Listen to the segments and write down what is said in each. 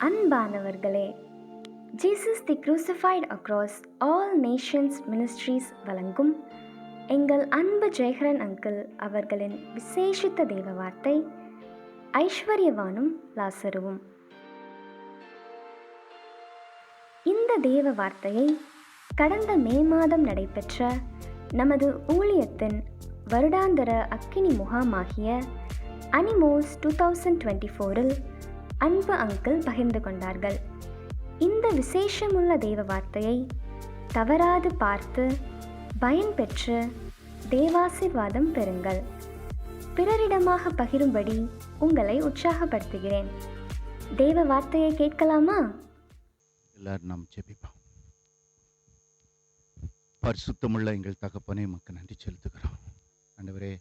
அன்பானவர்களே, ஜீசஸ் தி Crucified Across All Nations Ministries வழங்கும் எங்கள் அன்பு ஜெயகரன் அங்கிள் அவர்களின் விசேஷித்த தேவ வார்த்தை, ஐஸ்வர்யவானும் லாசருவும். இந்த தேவ வார்த்தையை கடந்த மே மாதம் நடைபெற்ற நமது ஊழியத்தின் வருடாந்திர அக்கினி முகாமாகிய அனிமோஸ் 2024 அன்பு அங்கிள் பகிர்ந்து கொண்டார்கள். இந்த விசேஷமுள்ள தேவ வார்த்தையை தவறாது பார்த்து பயன்பெற்று தேவாசீர்வாதம் பெறுங்கள். பிறரிடமாக பகிரும்படி உங்களை உற்சாகப்படுத்துகிறேன். தேவ வார்த்தையை கேட்கலாமா? எல்லாரும் நாம் ஜெபிப்போம். பரிசுத்தமுள்ள எங்கள் தகப்பனே, உமக்கு நன்றி செலுத்துகிறோம். ஆண்டவரே,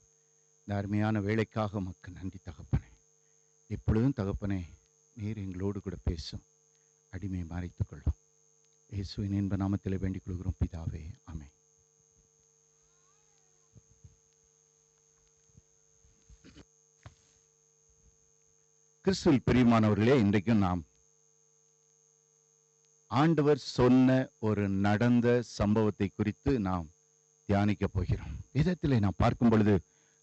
இந்த அருமையான வேலைக்காக உமக்கு நன்றி தகப்பனே. இப்பொழுதும் தகப்பனே, நீர் எங்களோடு கூட பேசும். அடிமையை மறைத்துக் கொள்ளும். இயேசுவின் இன்ப நாமத்திலே வேண்டிக் கொள்கிறோம் பிதாவே, ஆமென். கிறிஸ்துவில் பிரியமானவர்களே, இன்றைக்கும் நாம் ஆண்டவர் சொன்ன ஒரு நடந்த சம்பவத்தை குறித்து நாம் தியானிக்க போகிறோம். வேதத்திலே நாம் பார்க்கும் பொழுது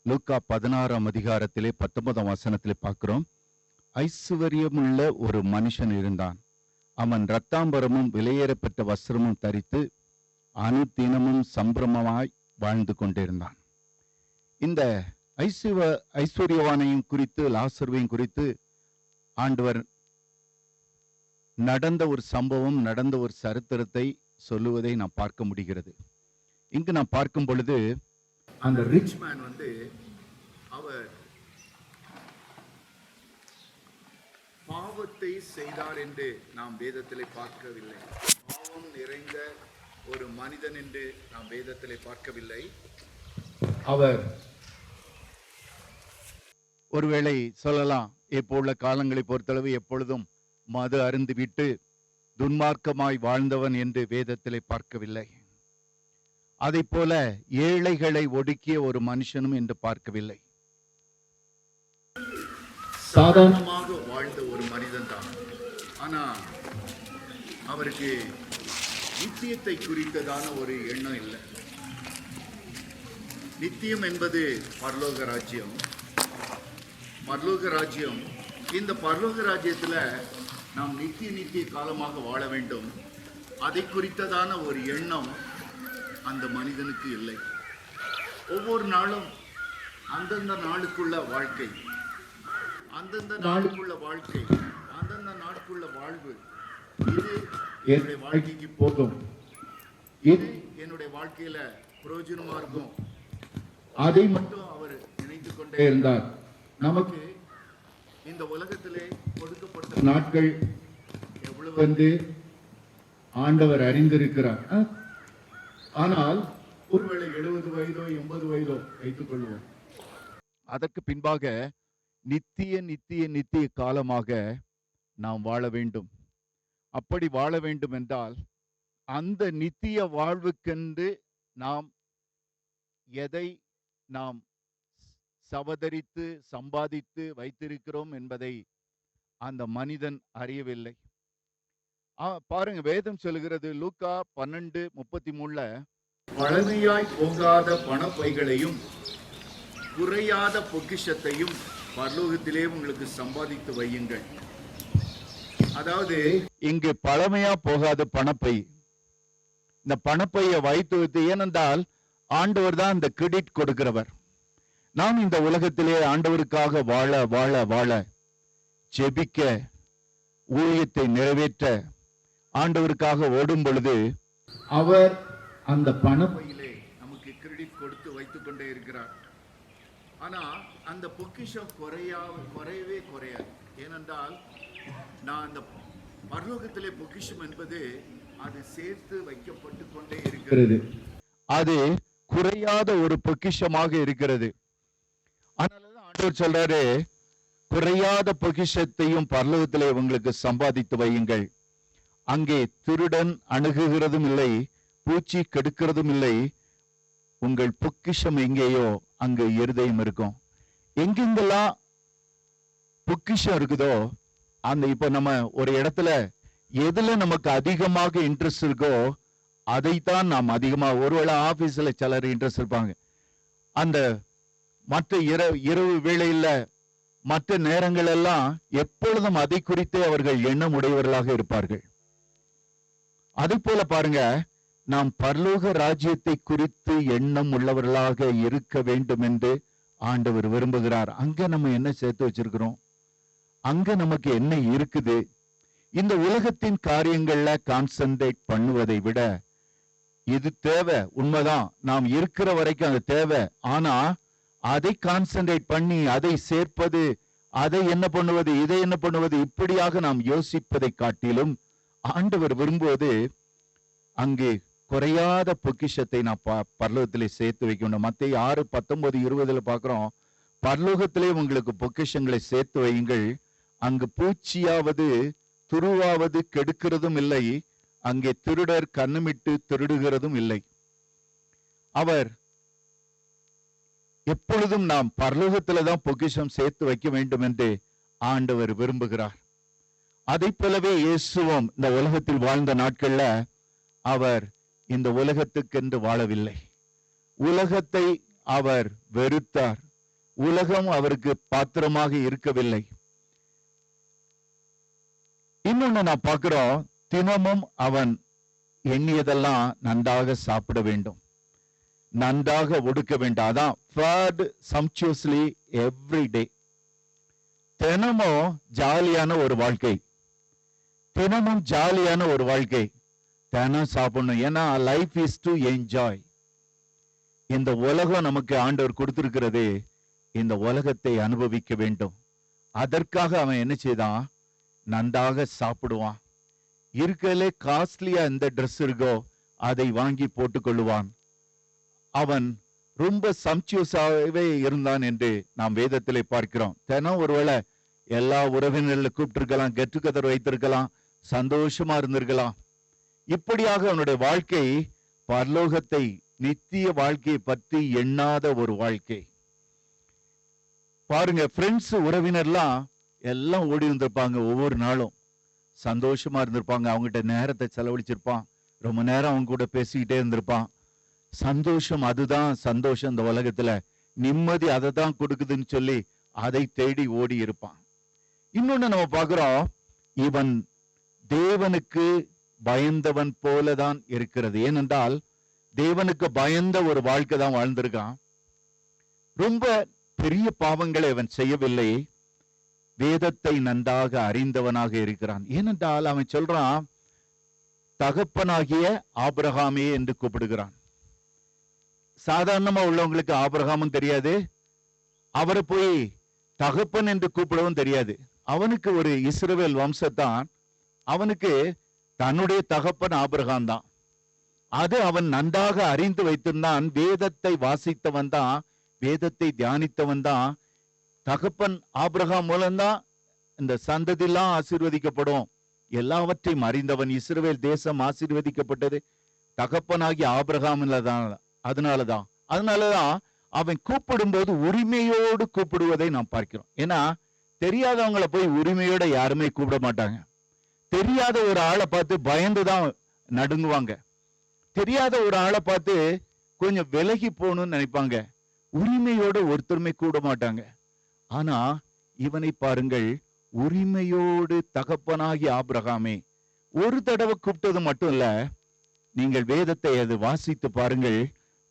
லூக்கா 16ஆம் அதிகாரத்திலே 19ஆம் வசனத்திலே பார்க்கிறோம். ஐஸ்வர்யமுள்ள ஒரு மனுஷன் இருந்தான். அவன் இரத்தாம்பரமும் விலையேறப்பட்ட வஸ்திரமும் தரித்து அனுதினமும் சம்பிரமமாய் வாழ்ந்து கொண்டிருந்தான். இந்த ஐஸ்வர்யவானையும் குறித்து, லாசருவையும் குறித்து ஆண்டவர் நடந்த ஒரு சம்பவம், நடந்த ஒரு சரித்திரத்தை சொல்லுவதை நாம் பார்க்க முடிகிறது. இங்கு நாம் பார்க்கும் பொழுது அந்த ரிச் மேன் அவர் பாவத்தை செய்தார் என்று நாம் வேதத்திலே பார்க்கவில்லை. பாவம் நிறைந்த ஒரு மனிதன் என்று நாம் வேதத்திலே பார்க்கவில்லை. அவர் ஒருவேளை சொல்லலாம், இப்போ உள்ள காலங்களை பொறுத்தளவு எப்பொழுதும் மது அருந்துவிட்டு துன்மார்க்கமாய் வாழ்ந்தவன் என்று வேதத்திலே பார்க்கவில்லை. அதை போல ஏழைகளை ஒடுக்கிய ஒரு மனுஷனும் என்று பார்க்கவில்லை. சாதாரணமாக வாழ்ந்த ஒரு மனிதன் தான். ஆனா அவருக்கு நித்தியத்தை குறித்ததான ஒரு எண்ணம் இல்லை. நித்தியம் என்பது பரலோக ராஜ்யம். பரலோக ராஜ்யம், இந்த பரலோக ராஜ்யத்துல நாம் நித்திய காலமாக வாழ வேண்டும். அதை குறித்ததான ஒரு எண்ணம் அந்த மனிதனுக்கு இல்லை. ஒவ்வொரு நாளும் அந்தந்த நாளுக்குள்ள வாழ்க்கை, அந்தந்த நாளுக்குள்ள வாழ்க்கை, அந்தந்த நாளுக்குள்ள வாழ்வு, இது என்னுடைய வாழ்க்கைக்கு போகும், இது என்னுடைய வாழ்க்கையில பிரயோஜனமா இருக்கும், அதை மட்டும் அவர் நினைத்து கொண்டே இருந்தார். நமக்கு இந்த உலகத்திலே கொடுக்கப்பட்ட நாட்கள் எவ்வளவு ஆண்டவர் அறிந்திருக்கிறார். ஆனால் ஒருவேளை 70 வயதோ 80 வயதோ வைத்துக் கொள்வோம். அதற்கு பின்பாக நித்திய காலமாக நாம் வாழ வேண்டும். அப்படி வாழ வேண்டும் என்றால் அந்த நித்திய வாழ்வுக்கென்று நாம் எதை நாம் சவதரித்து சம்பாதித்து வைத்திருக்கிறோம் என்பதை அந்த மனிதன் அறியவில்லை. பாருங்க, வேதம் சொல்லுகிறது லூக்கா 12:33, பழமையாய் போகாத பணப்பைகளையும் குறையாத பொக்கிஷத்தையும் பரலோகத்திலே உங்களுக்கு சம்பாதித்து வையுங்கள். அதாவது இங்கு பழமையா போகாத பணப்பை, இந்த பணப்பையை வைத்து வைத்து, ஏனென்றால் ஆண்டவர் தான் இந்த கிரெடிட் கொடுக்கிறவர். நாம் இந்த உலகத்திலே ஆண்டவருக்காக வாழ வாழ வாழ, ஜெபிக்க, ஊழியத்தை நிறைவேற்ற ஆண்டவருக்காக ஓடும் பொழுது அவர் அந்த பணப்பையிலே நமக்கு கிரெடிட் கொடுத்து வைத்துக் கொண்டே இருக்கிறார். ஆனா அந்த பொக்கிஷம் குறையவே குறையாது. ஏனென்றால் நான் அந்த பரலோகத்திலே பொக்கிஷம் என்பது அது சேர்த்து வைக்கப்பட்டு கொண்டே இருக்கிறது. அது குறையாத ஒரு பொக்கிஷமாக இருக்கிறது. அதனாலதான் ஆண்டவர் சொல்றாரு, குறையாத பொக்கிஷத்தையும் பரலோகத்திலே உங்களுக்கு சம்பாதித்து வையுங்கள். அங்கே திருடன் அணுகுகிறதும் இல்லை, பூச்சி கெடுக்கிறதும் இல்லை. உங்கள் பொக்கிஷம் எங்கேயோ அங்கு இருதயம் இருக்கும். எங்கெங்கெல்லாம் பொக்கிஷம் இருக்குதோ அந்த இப்ப நம்ம ஒரு இடத்துல எதுல நமக்கு அதிகமாக இன்ட்ரெஸ்ட் இருக்கோ அதைத்தான் நாம் அதிகமா, ஒருவேளை ஆபீஸ்ல சிலர் இன்ட்ரெஸ்ட் இருப்பாங்க, அந்த மற்ற இரவு வேளையில மற்ற நேரங்கள் எல்லாம் எப்பொழுதும் அதை குறித்தே அவர்கள் எண்ணம் உடையவர்களாக இருப்பார்கள். அதை போல பாருங்க, நாம் பரலோக ராஜ்யத்தை குறித்து எண்ணம் உள்ளவர்களாக இருக்க வேண்டும் என்று ஆண்டவர் விரும்புகிறார். அங்க நம்ம என்ன சேர்த்து வச்சிருக்கிறோம், அங்க நமக்கு என்ன இருக்குது? இந்த உலகத்தின் காரியங்கள்ல கான்சென்ட்ரேட் பண்ணுவதை விட இது தேவை, உண்மைதான், நாம் இருக்கிற வரைக்கும் அது தேவை. ஆனா அதை கான்சென்ட்ரேட் பண்ணி அதை சேர்ப்பது, அதை என்ன பண்ணுவது, இதை என்ன பண்ணுவது, இப்படியாக நாம் யோசிப்பதை காட்டிலும் ஆண்டவர் விரும்புவது அங்கே குறையாத பொக்கிஷத்தை நான் பரலோகத்திலே சேர்த்து வைக்கணும். மத்தேயு 6:19-20 பார்க்கிறோம், பரலோகத்திலே உங்களுக்கு பொக்கிஷங்களை சேர்த்து வையுங்கள், அங்கு பூச்சியாவது துருவாவது கெடுக்கிறதும் இல்லை, அங்கே திருடர் கண்ணுமிட்டு திருடுகிறதும் இல்லை. அவர் எப்பொழுதும் நாம் பரலோகத்தில்தான் பொக்கிஷம் சேர்த்து வைக்க வேண்டும் என்று ஆண்டவர் விரும்புகிறார். அதை போலவே இயேசுவும் இந்த உலகத்தில் வாழ்ந்த நாட்கள்ல அவர் இந்த உலகத்துக்கென்று வாழவில்லை. உலகத்தை அவர் வெறுத்தார். உலகம் அவருக்கு பாத்திரமாக இருக்கவில்லை. இன்னொன்னு நான் பார்க்கிறோம், தினமும் அவன் எண்ணியதெல்லாம் நன்றாக சாப்பிட வேண்டும், நன்றாக ஒடுக்க வேண்டும். அதான் ஃபர்ட் சம்சுவஸ்லி எவ்ரி டே. தினமும் ஜாலியான ஒரு வாழ்க்கை, தினமும் ஜாலியான ஒரு வாழ்க்கை, தினம் சாப்பிடணும். ஏன்னா லைஃப் இஸ் டு என்ஜாய். இந்த உலகம் நமக்கு ஆண்டவர் கொடுத்திருக்கிறது, இந்த உலகத்தை அனுபவிக்க வேண்டும். அதற்காக அவன் என்ன செய்தான், நன்றாக சாப்பிடுவான். இருக்கலே காஸ்ட்லியா எந்த ட்ரெஸ் இருக்கோ அதை வாங்கி போட்டுக்கொள்ளுவான். அவன் ரொம்ப சம்சுவஸாகவே இருந்தான் என்று நாம் வேதத்திலே பார்க்கிறோம். தினம் ஒருவேளை எல்லா உறவினர்களை கூப்பிட்டிருக்கலாம், கெட் டுகெதர் வைத்திருக்கலாம், சந்தோஷமா இருந்திருக்கலாம். இப்படியாக அவனுடைய வாழ்க்கை பரலோகத்தை, நித்திய வாழ்க்கையை பற்றி எண்ணாத ஒரு வாழ்க்கை. பாருங்க, ஃப்ரெண்ட்ஸ் உறவினர்லாம் எல்லாம் ஓடி இருந்திருப்பாங்க, ஒவ்வொரு நாளும் சந்தோஷமா இருந்திருப்பாங்க, அவங்ககிட்ட நேரத்தை செலவழிச்சிருப்பான், ரொம்ப நேரம் அவங்க கூட பேசிக்கிட்டே இருந்திருப்பான். சந்தோஷம், அதுதான் சந்தோஷம். இந்த உலகத்துல நிம்மதி அதை தான் கொடுக்குதுன்னு சொல்லி அதை தேடி ஓடி இருப்பான். இன்னொன்னு நம்ம பார்க்கிறோம், இவன் தேவனுக்கு பயந்தவன் போலதான் இருக்கிறது. ஏனென்றால் தேவனுக்கு பயந்த ஒரு வாழ்க்கை தான் வாழ்ந்திருக்கான். ரொம்ப பெரிய பாவங்களை அவன் செய்யவில்லை, வேதத்தை நன்றாக அறிந்தவனாக இருக்கிறான். ஏனென்றால் அவன் சொல்றான், தகப்பனாகிய ஆபிரகாமே என்று கூப்பிடுகிறான். சாதாரணமா உள்ளவங்களுக்கு ஆபிரகாமும் தெரியாது, அவரை போய் தகப்பன் என்று கூப்பிடவும் தெரியாது. அவனுக்கு ஒரு இஸ்ரவேல் வம்சத்தான், அவனுக்கு தன்னுடைய தகப்பன் ஆபிரகாம் தான். அது அவன் நன்றாக அறிந்து வைத்திருந்தான். வேதத்தை வாசித்தவன் தான், வேதத்தை தியானித்தவன் தான். தகப்பன் ஆபிரகாம் மூலம்தான் இந்த சந்ததியெல்லாம் ஆசீர்வதிக்கப்படும், எல்லாவற்றையும் அறிந்தவன். இஸ்ரவேல் தேசம் ஆசீர்வதிக்கப்பட்டது தகப்பனாகி ஆபிரகாம்தான். அதனாலதான் அவன் கூப்பிடும்போது உரிமையோடு கூப்பிடுவதை நாம் பார்க்கிறோம். ஏன்னா தெரியாதவங்களை போய் உரிமையோட யாருமே கூப்பிட மாட்டாங்க. தெரியாத ஒரு ஆளை பார்த்து பயந்துதான் நடுங்குவாங்க. தெரியாத ஒரு ஆளை பார்த்து கொஞ்சம் விலகி போகணும்னு நினைப்பாங்க. உரிமையோடு ஒருத்தருமே கூட மாட்டாங்க. ஆனா இவனை பாருங்கள், உரிமையோடு தகப்பனாகி ஆபிரகாமே. ஒரு தடவை கூப்பிட்டது மட்டும் இல்ல, நீங்கள் வேதத்தை அது வாசித்து பாருங்கள்,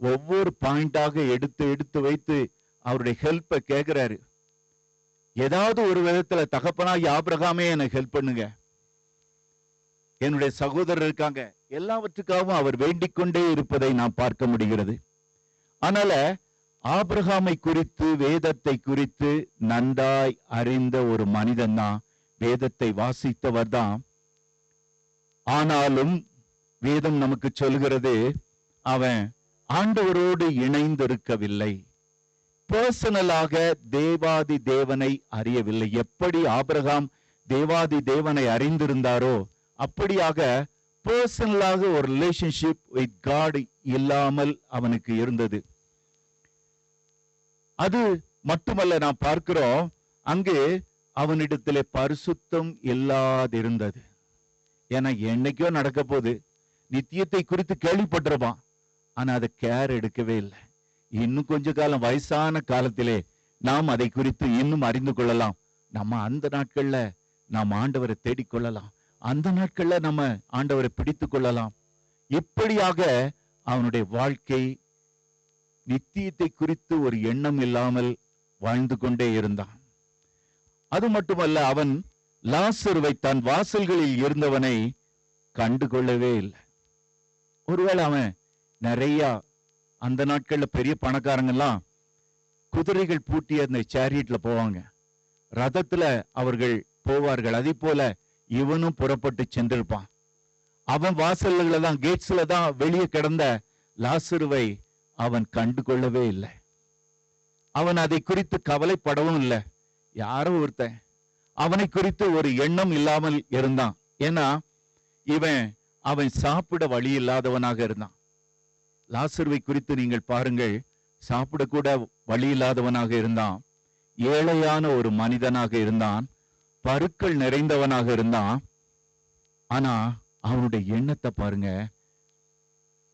ஒவ்வொரு பாயிண்டாக எடுத்து எடுத்து வைத்து அவருடைய ஹெல்ப்பை கேட்கிறாரு. ஏதாவது ஒரு விதத்துல தகப்பனாகி ஆபிரகாமே எனக்கு ஹெல்ப் பண்ணுங்க, என்னுடைய சகோதரர் இருக்காங்க, எல்லாவற்றுக்காகவும் அவர் வேண்டிக் கொண்டே இருப்பதை நாம் பார்க்க முடிகிறது. அதனால ஆபிரகாமை குறித்து, வேதத்தை குறித்து நன்றாய் அறிந்த ஒரு மனிதன் தான், வேதத்தை வாசித்தவர் தான். ஆனாலும் வேதம் நமக்கு சொல்கிறது, அவன் ஆண்டவரோடு இணைந்திருக்கவில்லை, பர்சனலாக தேவாதி தேவனை அறியவில்லை. எப்படி ஆபிரகாம் தேவாதி தேவனை அறிந்திருந்தாரோ அப்படியாக பர்சனலாக ஒரு ரிலேஷன்ஷிப் வித் காட் இல்லாமல் அவனுக்கு இருந்தது. அது மட்டுமல்ல, நாம் பார்க்கிறோம், அங்கு அவனிடத்திலே பரிசுத்தம் இல்லாதிருந்தது. ஏன்னா என்னைக்கோ நடக்க போது, நித்தியத்தை குறித்து கேள்விப்பட்டிருப்பான், ஆனா அதை கேர் எடுக்கவே இல்லை. இன்னும் கொஞ்ச காலம், வயசான காலத்திலே நாம் அதை குறித்து இன்னும் அறிந்து கொள்ளலாம். நம்ம அந்த நாட்கள்ல நாம் ஆண்டவரை தேடிக்கொள்ளலாம், அந்த நாட்கள்ல நம்ம ஆண்டவரை பிடித்து கொள்ளலாம். இப்படியாக அவனுடைய வாழ்க்கை நித்தியத்தை குறித்து ஒரு எண்ணம் இல்லாமல் வாழ்ந்து கொண்டே இருந்தான். அது மட்டுமல்ல, அவன் லாசருவை தன் வாசல்களில் இருந்தவனை கண்டுகொள்ளவே இல்லை. ஒருவேளை அவன் நிறைய, அந்த நாட்கள்ல பெரிய பணக்காரங்கெல்லாம் குதிரைகள் பூட்டிய அந்த சேரியட்ல போவாங்க, ரதத்துல அவர்கள் போவார்கள். அதே போல இவனும் புறப்பட்டு சென்றிருப்பான். அவன் வாசல்ல தான், கேட்ஸ்ல தான் வெளியே கிடந்த லாசருவை அவன் கண்டுகொள்ளவே இல்லை. அவன் அதை குறித்து கவலைப்படவும் இல்லை. யாரோ ஒருத்தன் அவனை குறித்து ஒரு எண்ணம் இல்லாமல் இருந்தான். ஏன்னா அவன் சாப்பிட வழி இல்லாதவனாக இருந்தான். லாசருவை குறித்து நீங்கள் பாருங்கள், சாப்பிடக்கூட வழி இல்லாதவனாக இருந்தான். ஏழையான ஒரு மனிதனாக இருந்தான். பருக்கள் நிறைந்தவனாக இருந்தான். ஆனா அவனுடைய எண்ணத்தை பாருங்க,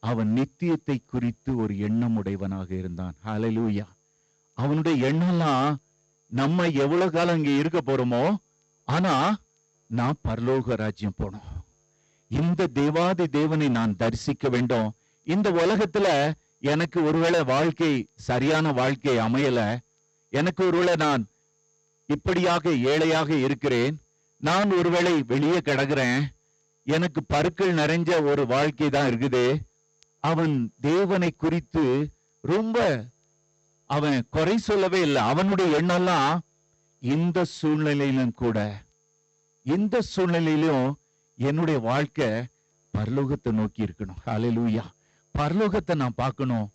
அவன் நித்தியத்தை குறித்து ஒரு எண்ணம் உடையவனாக இருந்தான். ஹல்லேலூயா. அவனுடைய எண்ணம்லாம், நம்ம எவ்வளவு காலம் இங்க இருக்க போறோமோ, ஆனா நான் பரலோக ராஜ்யம் போனோம், இந்த தேவாதி தேவனை நான் தரிசிக்க வேண்டும். இந்த உலகத்துல எனக்கு ஒருவேளை வாழ்க்கை, சரியான வாழ்க்கை அமையல, எனக்கு ஒருவேளை நான் இப்படியாக ஏழையாக இருக்கிறேன், நான் ஒருவேளை வெளியே கிடக்குறேன், எனக்கு பருக்கள் நிறைஞ்ச ஒரு வாழ்க்கை தான் இருக்குது. அவன் தேவனை குறித்து ரொம்ப அவன் குறை சொல்லவே இல்லை. அவனுடைய எண்ணம்லாம், இந்த சூழ்நிலையிலும் கூட, இந்த சூழ்நிலையிலும் என்னுடைய வாழ்க்கை பரலோகத்தை நோக்கி இருக்கணும். ஹல்லேலூயா. பரலோகத்தை நான் பார்க்கணும்,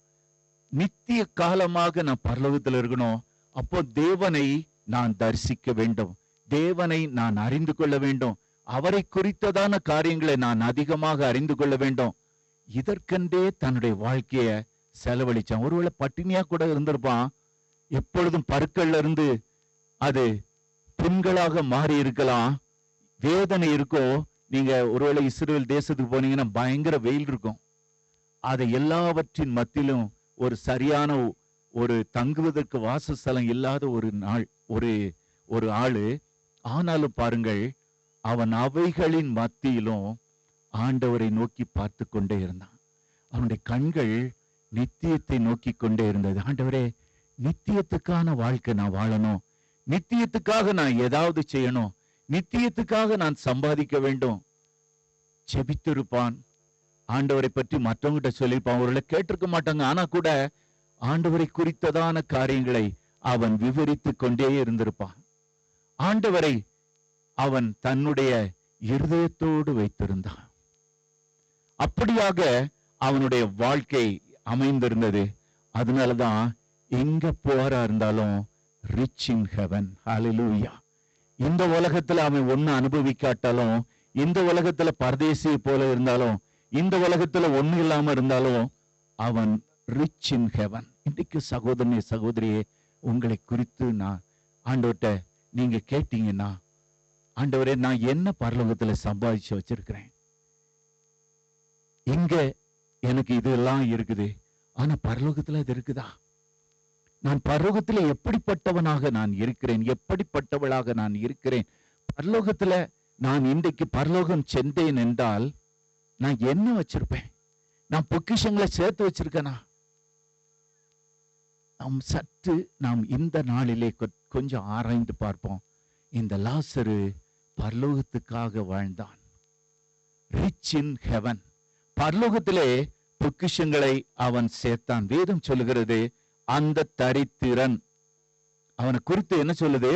நித்திய காலமாக நான் பரலோகத்தில் இருக்கணும். அப்போ தேவனை நான் தரிசிக்க வேண்டும், தேவனை நான் அறிந்து கொள்ள வேண்டும், அவரை குறித்ததான காரியங்களை நான் அதிகமாக அறிந்து கொள்ள வேண்டும். இதற்கென்றே தன்னுடைய வாழ்க்கைய செலவழிச்சான். ஒருவேளை பட்டினியா கூட இருந்திருப்பான், எப்பொழுதும் பருக்கள்ல இருந்து அது புண்களாக மாறி இருக்கலாம், வேதனை இருக்கும். நீங்க ஒருவேளை இஸ்ரவேல் தேசத்துக்கு போனீங்கன்னா பயங்கர வெயில் இருக்கும். அதை எல்லாவற்றின் மத்தியிலும் ஒரு சரியான ஒரு தங்குவதற்கு வாசஸ்தலம் இல்லாத ஒரு நாள், ஒரு ஆளு. ஆனாலும் பாருங்கள், அவன் அவைகளின் மத்தியிலும் ஆண்டவரை நோக்கி பார்த்து கொண்டே இருந்தான். அவனுடைய கண்கள் நித்தியத்தை நோக்கி கொண்டே இருந்தது. ஆண்டவரே, நித்தியத்துக்கான வாழ்க்கை நான் வாழணும், நித்தியத்துக்காக நான் ஏதாவது செய்யணும், நித்தியத்துக்காக நான் சம்பாதிக்க வேண்டும். செபித்திருப்பான், ஆண்டவரை பற்றி மற்றவங்கிட்ட சொல்லியிருப்பான், அவர்களை கேட்டிருக்க மாட்டாங்க. ஆனா கூட ஆண்டவரை குறித்ததான காரியங்களை அவன் விவரித்து கொண்டே இருந்திருப்பான். ஆண்டவரை அவன் தன்னுடைய இருதயத்தோடு வைத்திருந்தான். அப்படியாக அவனுடைய வாழ்க்கை அமைந்திருந்தது. அதனாலதான் எங்க போரா இருந்தாலும் ரிச் இன் ஹெவன். ஹல்லேலூயா. இந்த உலகத்துல அவன் ஒண்ணு அனுபவிக்காட்டாலும், இந்த உலகத்துல பரதேசி போல இருந்தாலும், இந்த உலகத்துல ஒண்ணு இல்லாம இருந்தாலும், அவன் ரிச் இன் ஹெவன். இன்னைக்கு சகோதரனே, சகோதரியே, உங்களை குறித்து நான் ஆண்டவர்கிட்ட நீங்க கேட்டீங்கன்னா, ஆண்டவரே, நான் என்ன பரலோகத்துல சம்பாதிச்சு வச்சிருக்கிறேன், இங்க எனக்கு இதெல்லாம் இருக்குது, ஆனா பரலோகத்துல இது இருக்குதா? நான் பரலோகத்துல எப்படிப்பட்டவனாக நான் இருக்கிறேன், எப்படிப்பட்டவளாக நான் இருக்கிறேன்? பரலோகத்துல நான் இன்றைக்கு பரலோகம் சென்றேன் என்றால் நான் என்ன வச்சிருப்பேன்? நான் பொக்கிஷங்களை சேர்த்து வச்சிருக்கேனா? நாம் இந்த நாளிலே கொஞ்சம் ஆராய்ந்து பார்ப்போம். இந்த லாசரு பரலோகத்துக்காக வாழ்ந்தான். Rich in heaven. பரலோகத்திலே பொக்கிஷங்களை அவன் சேர்த்தான். வேதம் சொல்லுகிறது, அந்த தரித்திரன். அவனை குறித்து என்ன சொல்லுது?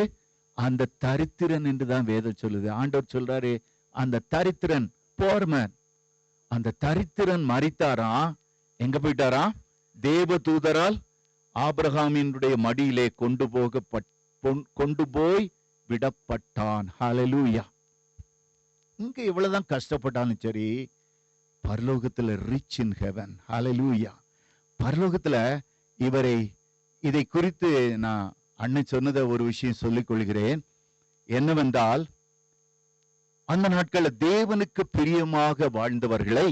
அந்த தரித்திரன் என்றுதான் வேதம் சொல்லுது. ஆண்டவர் சொல்றாரு, அந்த தரித்திரன், போர்மேன், அந்த தரித்திரன் மரித்தாரா? எங்க போயிட்டாரா? தேவ தூதரால் ஆபிரகாமினுடைய மடியிலே கொண்டு போய் விடப்பட்டான். ஹல்லேலூயா. இங்க இவ்வளவுதான் கஷ்டப்பட்டாலும் சரி, பரலோகத்துல ரிச் இன் ஹெவன். ஹல்லேலூயா. பரலோகத்துல இதை குறித்து நான் அண்ணன் சொன்னதை ஒரு விஷயம் சொல்லிக் கொள்கிறேன். என்னவென்றால், அந்த நாட்கள்ல தேவனுக்கு பிரியமாக வாழ்ந்தவர்களை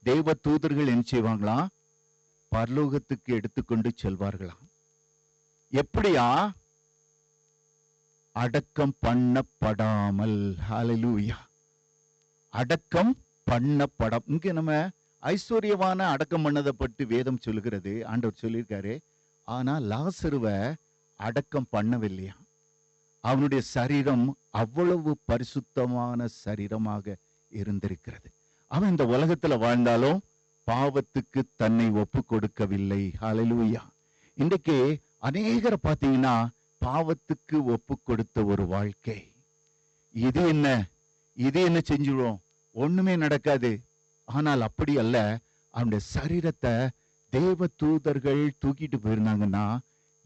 தேவ தூதர்கள் என்ன செய்வாங்களாம்? பரலோகத்துக்கு எடுத்துக்கொண்டு செல்வார்களாம். எப்படியா? அடக்கம் பண்ணப்படாமல். ஹல்லேலூயா. அடக்கம் பண்ணப்படாம. இங்க நம்ம ஐஸ்வர்யவான அடக்கம் பண்ணதை பற்றி வேதம் சொல்லுகிறது, ஆண்டவர் சொல்லியிருக்காரு. ஆனா லாசருவை அடக்கம் பண்ணவில்லையா. அவனுடைய சரீரம் அவ்வளவு பரிசுத்தமான சரீரமாக இருந்திருக்கிறது. அவன் இந்த உலகத்துல வாழ்ந்தாலும் பாவத்துக்கு தன்னை ஒப்பு கொடுக்கவில்லை. ஹல்லேலூயா. இன்றைக்கு அநேகரை பார்த்தீங்கன்னா பாவத்துக்கு ஒப்பு கொடுத்த ஒரு வாழ்க்கை. இது என்ன செஞ்சிடும், ஒண்ணுமே நடக்காது. ஆனால் அப்படி அல்ல. அவனுடைய சரீரத்தை தேவ தூதர்கள் தூக்கிட்டு போயிருந்தாங்கன்னா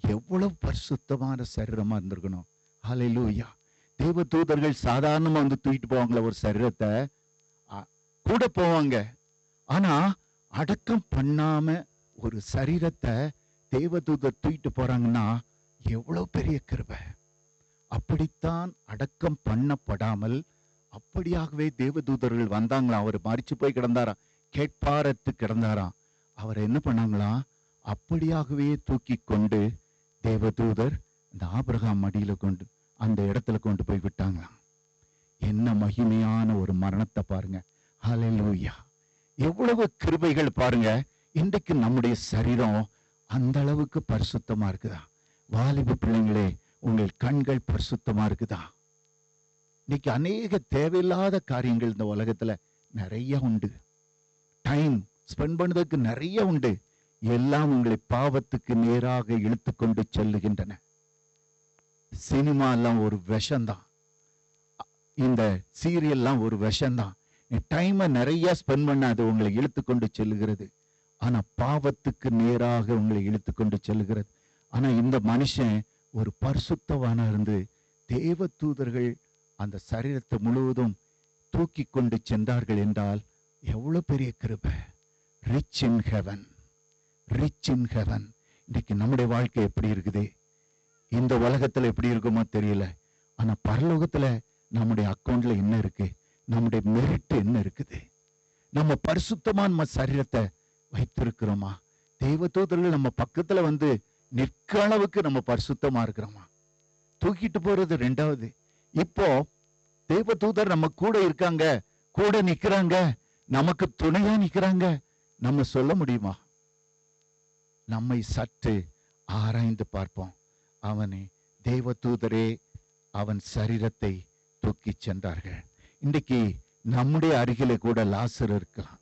எவ்வளவு பரிசுத்தமான சரீரமா இருந்திருக்கணும். ஹல்லேலூயா. தேவ தூதர்கள் சாதாரணமா வந்து தூக்கிட்டு போவாங்களா ஒரு சரீரத்தை? கூட போவாங்க. ஆனா அடக்கம் பண்ணாம ஒரு சரீரத்தை தேவதூதர் தூக்கிட்டு போறாங்கன்னா எவ்வளவு பெரிய கிருபை. அப்படித்தான் அடக்கம் பண்ணப்படாமல் அப்படியாகவே தேவதூதர்கள் வந்தாங்களாம். அவர் மரிச்சு போய் கிடந்தாராம், கேட்பாரத்து கிடந்தாராம். அவரை என்ன பண்ணாங்களாம்? அப்படியாகவே தூக்கி கொண்டு தேவதூதர் இந்த ஆபிரகாம் மடியில கொண்டு அந்த இடத்துல கொண்டு போய் விட்டாங்களாம். என்ன மகிமையான ஒரு மரணத்தை பாருங்க. ஹல்லேலூயா. எவ்வளவு கிருபைகள் பாருங்க. இன்றைக்கு நம்முடைய சரீரம் அந்த அளவுக்கு பரிசுத்தமா இருக்குதா? வாலிப பிள்ளைங்களே, உங்கள் கண்கள் பரிசுத்தமா இருக்குதா? இன்னைக்கு அநேக தேவையில்லாத காரியங்கள் இந்த உலகத்துல நிறைய உண்டு. டைம் ஸ்பெண்ட் பண்ணதுக்கு நிறைய உண்டு. எல்லாம் உங்களை பாவத்துக்கு நேராக இழுத்து கொண்டு செல்லுகின்றன. சினிமா எல்லாம் ஒரு விஷம்தான். இந்த சீரியல்லாம் ஒரு விஷம்தான். டைமை நிறைய ஸ்பெண்ட் பண்ண அது உங்களை இழுத்து கொண்டு செல்லுகிறது. ஆனா பாவத்துக்கு நேராக உங்களை இழுத்து கொண்டு செல்லுகிறது. ஆனா இந்த மனுஷன் ஒரு பரிசுத்தவானா இருந்து தேவ தூதர்கள் அந்த சரீரத்தை முழுவதும் தூக்கி கொண்டு சென்றார்கள் என்றால் எவ்வளவு பெரிய கிருபை. Rich in heaven, rich in heaven. இன்னைக்கு நம்முடைய வாழ்க்கை எப்படி இருக்குது? இந்த உலகத்துல எப்படி இருக்குமோ தெரியல. ஆனா பரலோகத்துல நம்முடைய அக்கௌண்ட்ல என்ன இருக்கு? நம்முடைய மெரிட் என்ன இருக்குது? நம்ம பரிசுத்தமான சரீரத்தை வைத்திருக்கிறோமா? தேவதூதர்கள் நம்ம பக்கத்துல வந்து நிற்க அளவுக்கு நம்ம பரிசுத்தமா இருக்கிறோமா? தூக்கிட்டு போறது ரெண்டாவது. இப்போ தேவதூதர் நம்ம கூட இருக்காங்க, கூட நிக்கிறாங்க, நமக்கு துணையா நிக்கிறாங்க. நம்ம சொல்ல முடியுமா? நம்மை சற்று ஆராய்ந்து பார்ப்போம். அவனே தேவதூதரே அவன் சரீரத்தை தூக்கி சென்றார்கள். இன்றைக்கு நம்முடைய அருகிலே கூட லாசர் இருக்கலாம்.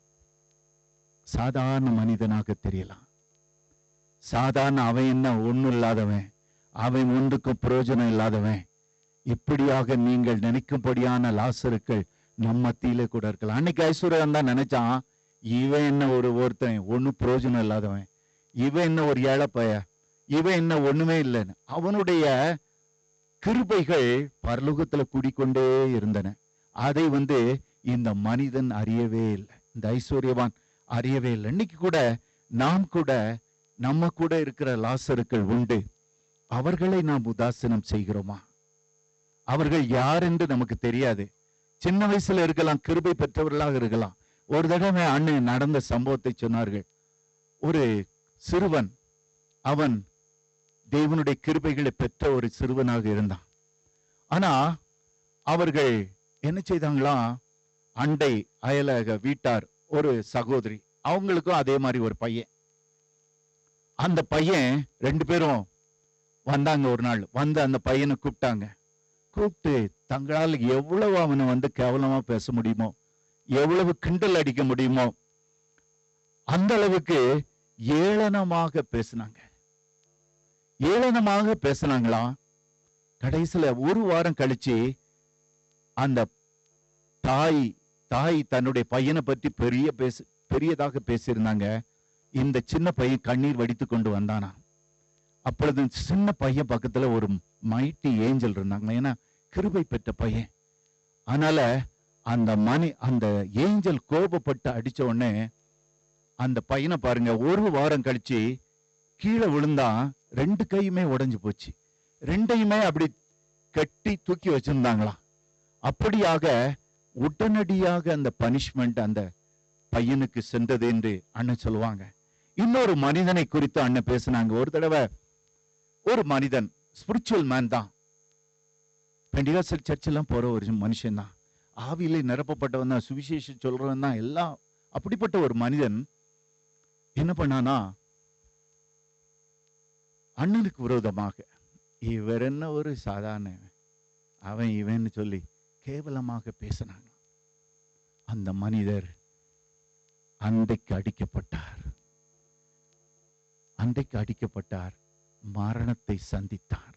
சாதாரண மனிதனாக தெரியலாம். சாதாரண அவன் என்ன ஒண்ணும் இல்லாதவன், அவன் ஒன்றுக்கு பிரயோஜனம் இல்லாதவன். இப்படியாக நீங்கள் நினைக்கும்படியான லாசருக்கள் நம்ம மத்தியிலே கூட இருக்கலாம். அன்னைக்கு ஐஸ்வர்யன் தான் நினைச்சான், இவன் என்ன ஒருத்தன் ஒன்னும் பிரயோஜனம் இல்லாதவன், இவன் என்ன ஒரு ஏழைப்பைய, இவன் என்ன ஒண்ணுமே இல்லைன்னு. அவனுடைய கிருபைகள் பரலோகத்துல கூடிக்கொண்டே இருந்தன. அதை இந்த மனிதன் அறியவே இல்லை, இந்த ஐஸ்வர்யவான் அறியவே இல்லை. இன்னைக்கு கூட நாம் கூட நம்ம கூட இருக்கிற லாசருக்கள் உண்டு. அவர்களை நாம் உதாசீனம் செய்கிறோமா? அவர்கள் யார் என்று நமக்கு தெரியாது. சின்ன வயசுல இருக்கலாம், கிருபை பெற்றவர்களாக இருக்கலாம். ஒரு தடவை அண்ணன் நடந்த சம்பவத்தை சொன்னார்கள். ஒரு சிறுவன், அவன் தேவனுடைய கிருபைகளை பெற்ற ஒரு சிறுவனாக இருந்தான். ஆனா அவர்கள் என்ன செய்தாங்களாம், அண்டை அயலக வீட்டார் ஒரு சகோதரி, அவங்களுக்கும் அதே மாதிரி ஒரு பையன். அந்த பையன் 2 பேரும் வந்தாங்க. ஒரு நாள் வந்து அந்த பையனை கூப்பிட்டு தங்களால் எவ்வளவு அவனை கேவலமா பேச முடியுமோ, எவ்வளவு கிண்டல் அடிக்க முடியுமோ அந்த அளவுக்கு ஏளனமாக பேசினாங்களாம். கடைசியில ஒரு வாரம் கழிச்சு அந்த தாய் தன்னுடைய பையனை பற்றி பெரியதாக பேசியிருந்தாங்க. இந்த சின்ன பையன் கண்ணீர் வடித்து கொண்டு வந்தானா. அப்பொழுது சின்ன பையன் பக்கத்துல ஒரு மைட்டி ஏஞ்சல் இருந்தாங்க. ஏன்னா கிருபை பெற்ற பையன். அதனால அந்த ஏஞ்சல் கோபப்பட்டு அடிச்ச உடனே அந்த பையனை பாருங்க, ஒரு வாரம் கழிச்சு கீழே விழுந்தா 2 கையுமே உடைஞ்சு போச்சு. 2யுமே அப்படி கட்டி தூக்கி வச்சிருந்தாங்களாம். அப்படியாக உடனடியாக அந்த பனிஷ்மெண்ட் அந்த பையனுக்கு சென்றது என்று அண்ணன் சொல்லுவாங்க. இன்னொரு மனிதனை குறித்து அண்ணன் பேசினாங்க. ஒரு தடவை ஒரு மனிதன் ஸ்பிரிச்சுவல் மேன் தான், பெண்டிகாஸ்டல் சர்ச்செல்லாம் போற ஒரு மனுஷன் தான், ஆவியிலே நிரப்பப்பட்டவன் தான், சுவிசேஷம் சொல்றவன் தான், எல்லாம் அப்படிப்பட்ட ஒரு மனிதன் என்ன பண்ணானா, அண்ணனுக்கு விரோதமாக இவர் என்ன ஒரு சாதாரண அவன் இவன்னு சொல்லி கேவலமாக பேசினாங்க. அந்த மனிதர் அன்றைக்கு அடிக்கப்பட்டார், மரணத்தை சந்தித்தார்.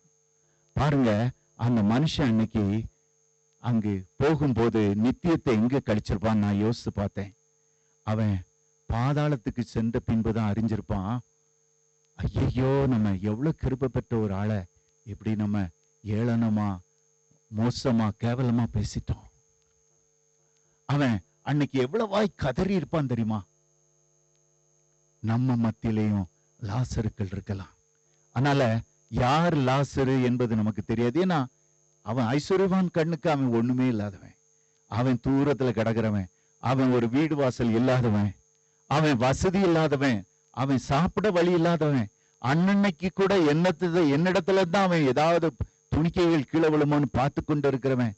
பாருங்க, அந்த மனுஷன் அன்னைக்கு அங்கு போகும்போது நித்தியத்தை எங்க கழிச்சிருப்பான் நான் யோசிச்சு பார்த்தேன். அவன் பாதாளத்துக்கு சென்ற பின்புதான் அறிஞ்சிருப்பான், ஐயோ நம்ம எவ்வளவு கிருபை பெற்ற ஒரு ஆளை இப்படி நம்ம ஏளனமா மோசமா கேவலமா பேசிட்டோம். அவன் அன்னைக்கு எவ்வளவாய் கதறி இருப்பான் தெரியுமா? நம்ம மத்தியிலையும் லாசருக்கள் இருக்கலாம். அதனால யார் லாசரு என்பது நமக்கு தெரியாது. ஏன்னா அவன் ஐஸ்வர்யவான் கண்ணுக்கு அவன் ஒண்ணுமே இல்லாதவன், அவன் தூரத்துல கிடக்கிறவன், அவன் ஒரு வீடு வாசல் இல்லாதவன், அவன் வசதி இல்லாதவன், அவன் சாப்பிட வழி இல்லாதவன், அன்னன்னைக்கு கூட என்னிடத்துல தான் அவன் ஏதாவது துணிக்கைகள் கீழே விழுமோன்னு பார்த்து கொண்டு இருக்கிறவன்,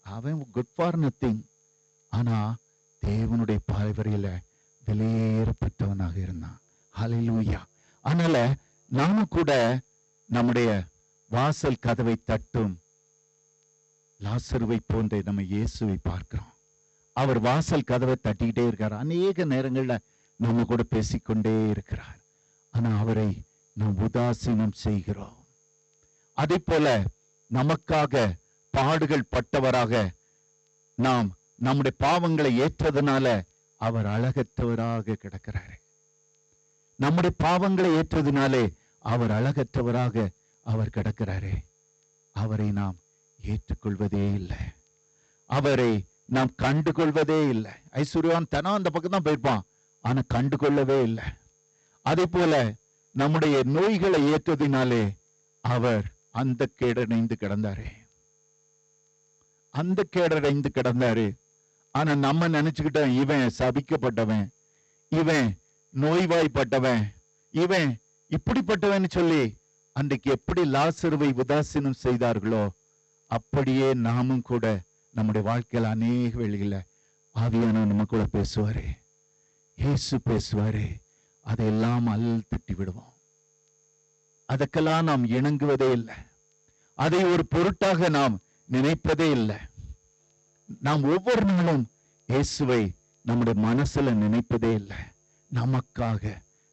அவன் குட் ஃபார் நத்திங். ஆனா தேவனுடைய பார்வையில வெளியேறப்பட்டவனாக இருந்தான். ஹல்லேலூயா. அதனால நாம கூட நம்முடைய வாசல் கதவை தட்டும் லாசருவை போன்ற நம்ம இயேசுவை பார்க்கிறோம். அவர் வாசல் கதவை தட்டிக்கிட்டே இருக்கார். அநேக நேரங்கள்ல நம்ம கூட பேசிக்கொண்டே இருக்கிறார். ஆனா அவரை நாம் உதாசீனம் செய்கிறோம். அதே போல நமக்காக பாடுகள் பட்டவராக நாம் நம்முடைய பாவங்களை ஏற்றதுனால அவர் அழகற்றவராக கிடக்கிறாரு. நம்முடைய பாவங்களை ஏற்றதுனாலே அவர் அழகற்றவராக அவர் கிடக்கிறாரே. அவரை நாம் ஏற்றுக்கொள்வதே இல்லை, அவரை நாம் கண்டுகொள்வதே இல்லை. ஐஸ்வர்யான் தனம் அந்த பக்கம் தான் போயிருப்பான், ஆனா கண்டுகொள்ளவே இல்லை. அதே போல நம்முடைய நோய்களை ஏற்றதினாலே அவர் அந்த கேடடைந்து கிடந்தாரு. ஆனா நம்ம நினைச்சுக்கிட்டோம் இவன் சபிக்கப்பட்டவன், இவன் நோய்வாய்ப்பட்டவன், இவன் இப்படிப்பட்டவன் சொல்லி அன்றைக்கு எப்படி லாசருவை உதாசீனம் செய்தார்களோ அப்படியே நாமும் கூட நம்முடைய வாழ்க்கையில் அநேக வேளையில ஆவியான நம்ம கூட பேசுவாரே, இயேசு பேசுவாரே, அதையெல்லாம் தட்டி விடுவோம். அதற்கெல்லாம் நாம் இணங்குவதே இல்லை, அதை ஒரு பொருட்டாக நாம் நினைப்பதே இல்லை. நாம் ஒவ்வொரு நாளும் இயேசுவை நம்முடைய மனசுல நினைப்பதே இல்லை.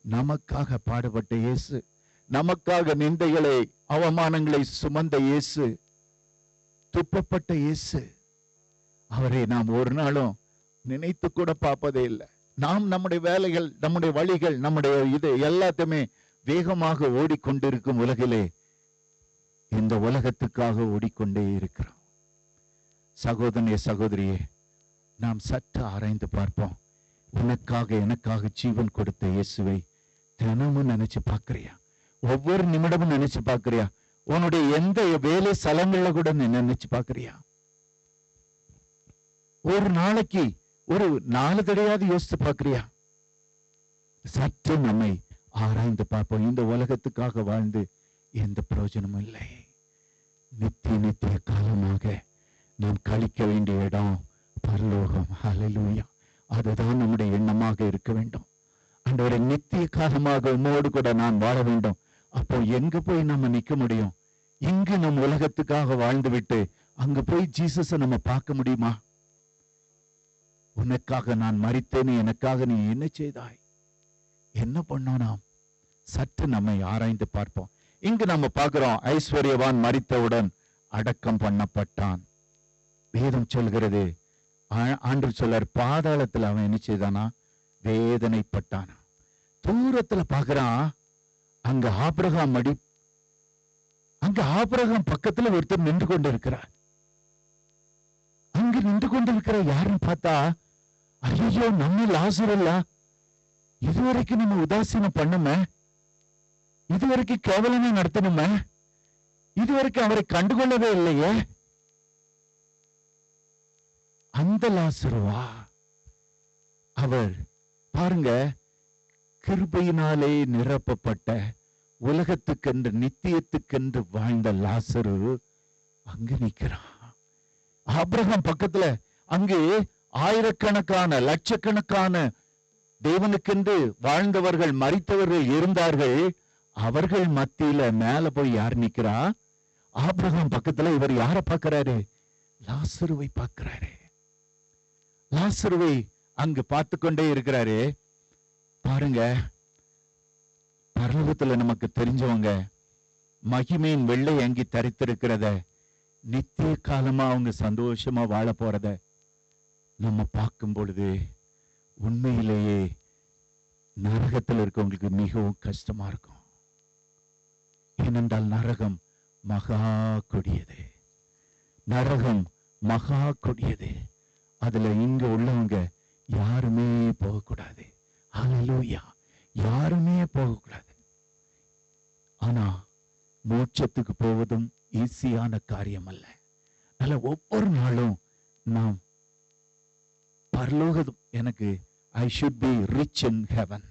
நமக்காக பாடுபட்ட இயேசு, நமக்காக நிந்தைகளை அவமானங்களை சுமந்த இயேசு, துப்பப்பட்ட இயேசு, அவரை நாம் ஒரு நாளும் நினைத்து கூட பார்ப்பதே இல்லை. நாம் நம்முடைய வேலைகள், நம்முடைய வழிகள், நம்முடைய இது எல்லாத்தையுமே வேகமாக ஓடிக்கொண்டிருக்கும் உலகிலே இந்த உலகத்துக்காக ஓடிக்கொண்டே இருக்கிறோம். சகோதரனே, சகோதரியே, நாம் சற்று ஆராய்ந்து பார்ப்போம். உனக்காக எனக்காக ஜீவன் கொடுத்த இயேசுவை தினமும் நினைச்சு பார்க்கிறியா? ஒவ்வொரு நிமிடமும் நினைச்சு பார்க்கிறியா? உன்னுடைய எந்த வேலை ஸ்தலங்கள்ல கூட நினைச்சு பார்க்கிறியா? ஒரு நாளைக்கு ஒரு 4 தடையாவது யோசித்து பார்க்கிறியா? சற்று நம்மை ஆராய்ந்து பார்ப்போம். இந்த உலகத்துக்காக வாழ்ந்து எந்த பிரயோஜனமும் இல்லை. நித்திய காலமாக நாம் கழிக்க வேண்டிய இடம் பரலோகம். ஹல்லேலூயா. அதுதான் நம்முடைய எண்ணமாக இருக்க வேண்டும். ஆண்டவரே, நித்திய காலமாக உம்மோடு கூட நான் வாழ வேண்டும். அப்போ எங்க போய் நம்ம நிக்க முடியும்? இங்கு நம் உலகத்துக்காக வாழ்ந்து விட்டு அங்க போய் ஜீசஸை நம்ம பார்க்க முடியுமா? உனக்காக நான் மரித்தேன்னு, எனக்காக நீ என்ன செய்தாய், என்ன பண்ணோம்? நாம் சற்று நம்மை ஆராய்ந்து பார்ப்போம். இங்கு நம்ம பார்க்கிறோம், ஐஸ்வர்யவான் மரித்தவுடன் அடக்கம் பண்ணப்பட்டான். வேதம் சொல்கிறது, ஆண்டு சொல்லார், பாதாளத்துல அவன் என்ன செய்தானா? வேதனைப்பட்டானா. தூரத்துல பாக்குறான், அங்க ஆபிரகாம் பக்கத்துல ஒருத்தர் நின்று கொண்டிருக்கிறார். அங்க நின்று கொண்டிருக்கிற யாருன்னு பார்த்தா, ஐயோ நம்ம லாசர் இல்ல, இதுவரைக்கும் நம்ம உதாசீனம் பண்ணுமே, இதுவரைக்கும் கேவலமே நடத்தணுமே, இதுவரைக்கும் அவரை கண்டுகொள்ளவே இல்லையே. அந்த லாசருவா அவர்? பாருங்க, கிருபையினாலே நிரப்பப்பட்ட உலகத்துக்கென்று நித்தியத்துக்கென்று வாழ்ந்த லாசரு அங்கு நிற்கிறான். ஆபிரகாம் பக்கத்துல அங்கு ஆயிரக்கணக்கான லட்சக்கணக்கான தேவனுக்கென்று வாழ்ந்தவர்கள் மரித்தவர்கள் இருந்தார்கள். அவர்கள் மத்தியில மேல போய் யார் நிக்கிறா? ஆபிரகாம் பக்கத்துல இவர் யாரை பார்க்கிறாரு? லாசருவை பார்க்கிறாரு. லாசருவை அங்கு பார்த்து கொண்டே இருக்கிறாரு. பாருங்க, பரலோகத்துல நமக்கு தெரிஞ்சவங்க மகிமையின் வெள்ளை அங்கி தரித்திருக்கிறத, நித்திய காலமா அவங்க சந்தோஷமா வாழ போறத நம்ம பார்க்கும் பொழுது உண்மையிலேயே நரகத்தில் இருக்கவங்களுக்கு மிகவும் கஷ்டமா இருக்கும். ஏனென்றால் நரகம் மகா கொடியது. நரகம் மகா கொடியது. அதுல இங்க உள்ளவங்க யாருமே போகக்கூடாது. ஹல்லேலூயா, யாருமே போகக்கூடாது. ஆனா மோட்சத்துக்கு போவதும் ஈஸியான காரியம் அல்ல. அதனால ஒவ்வொரு நாளும் நாம் பரலோகம், எனக்கு I should be rich in heaven,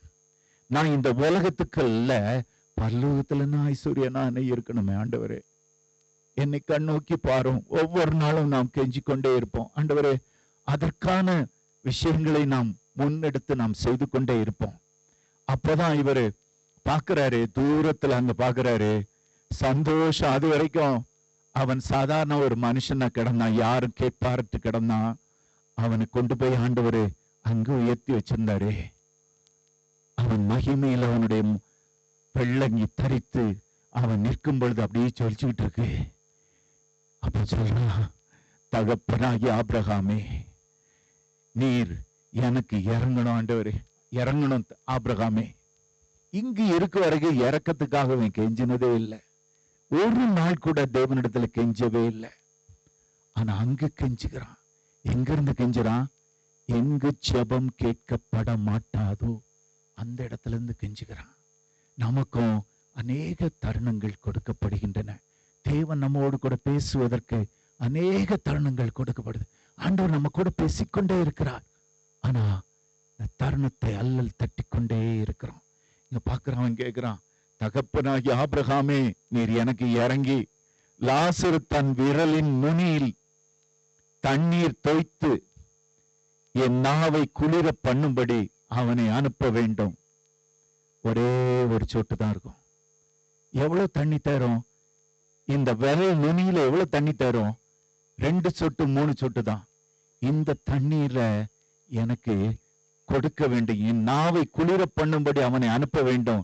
நான் இந்த உலகத்துக்கு அல்ல பரலோகத்துல நான் ஐஸ்வர்யனா இருக்கணுமே. ஆண்டவரே, என்னை கண்ணோக்கி பாரும். ஒவ்வொரு நாளும் நாம் கெஞ்சி கொண்டே இருப்போம். ஆண்டவரே, அதற்கான விஷயங்களை நாம் முன்னெடுத்து நாம் செய்து கொண்டே இருப்போம். அப்பதான் இவரு பாக்குறாரு, தூரத்துல அங்க பாக்குறாரு, சந்தோஷம். அது வரைக்கும் அவன் சாதாரண ஒரு மனுஷனா கிடந்தான், யாரும் கேட்பார்ட்டு கிடந்தான். அவனை கொண்டு போய் ஆண்டவரு அங்கு உயர்த்தி வச்சிருந்தாரு. அவன் மகிமையில் அவனுடைய வெள்ளங்கி தரித்து அவன் நிற்கும் பொழுது அப்படியே சொல்லிச்சுக்கிட்டு இருக்கு. அப்ப சொல்றான், தகப்பனாகிய ஆபிரகாமே, நீர் எனக்கு இறங்கணும் ஆண்டவரே, இறங்கணும் ஆபிரகாமே. இங்கு இருக்க வரைக்கும் இறக்கத்துக்காக அவன் கெஞ்சினதே இல்லை. ஒரு நாள் கூட தேவனிடத்துல கெஞ்சவே இல்லை. ஆனா அங்கு கெஞ்சுகிறான். எங்க இருந்து கெஞ்சுறான்? எங்கு ஜெபம் கேட்கப்பட மாட்டாதோ அந்த இடத்துல இருந்து கெஞ்சுகிறான். நமக்கும் அநேக தருணங்கள் கொடுக்கப்படுகின்றன. தேவன் நம்மோடு கூட பேசுவதற்கு அநேக தருணங்கள் கொடுக்கப்படுது. ஆண்டவர் நம்ம கூட பேசிக்கொண்டே இருக்கிறார். ஆனா இந்த தருணத்தை அல்லல் தட்டி கொண்டே இருக்கிறோம். இங்க பாக்குறவன் கேட்கிறான், தகப்பனாகி ஆபிரகாமே, நீர் எனக்கு இறங்கி லாசரு தன் விரலின் நுனியில் தண்ணீர் தோய்த்து என் நாவை குளிர பண்ணும்படி அவனை அனுப்ப வேண்டும். ஒரே ஒரு சொட்டு தான் இருக்கும். எவ்வளவு தண்ணி தரும்? இந்த விரல் நுனியில எவ்வளவு தண்ணி தரும்? 2 சொட்டு 3 சொட்டு தான். இந்த தண்ணீர எனக்கு கொடுக்க வேண்டும், என் நாவை குளிர பண்ணும்படி அவனை அனுப்ப வேண்டும்.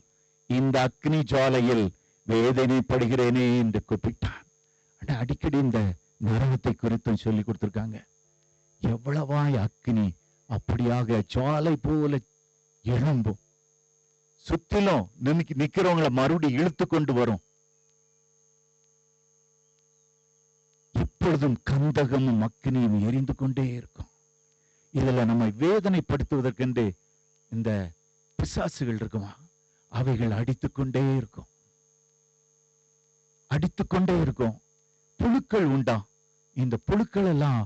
இந்த அக்னி ஜுவாலையில் வேதனைப்படுகிறேனே என்று கூப்பிட்டான். அடிக்கடி இந்த நரகத்தை குறித்தும் சொல்லி கொடுத்திருக்காங்க. எவ்வளவாய் அக்னி அப்படியாக ஜுவாலை போல எழும்பும், சுத்திலும் நிக்கிறவங்களை மறுபடியும் இழுத்து கொண்டு வரும். இப்பொழுதும் கந்தகமும் அக்னியும் எரிந்து கொண்டே இருக்கும். இதுல நம்மை வேதனைப்படுத்துவதற்கென்று இந்த பிசாசுகள் இருக்குமா, அவைகள் அடித்துக்கொண்டே இருக்கும், அடித்துக்கொண்டே இருக்கும். புழுக்கள் உண்டா? இந்த புழுக்கள் எல்லாம்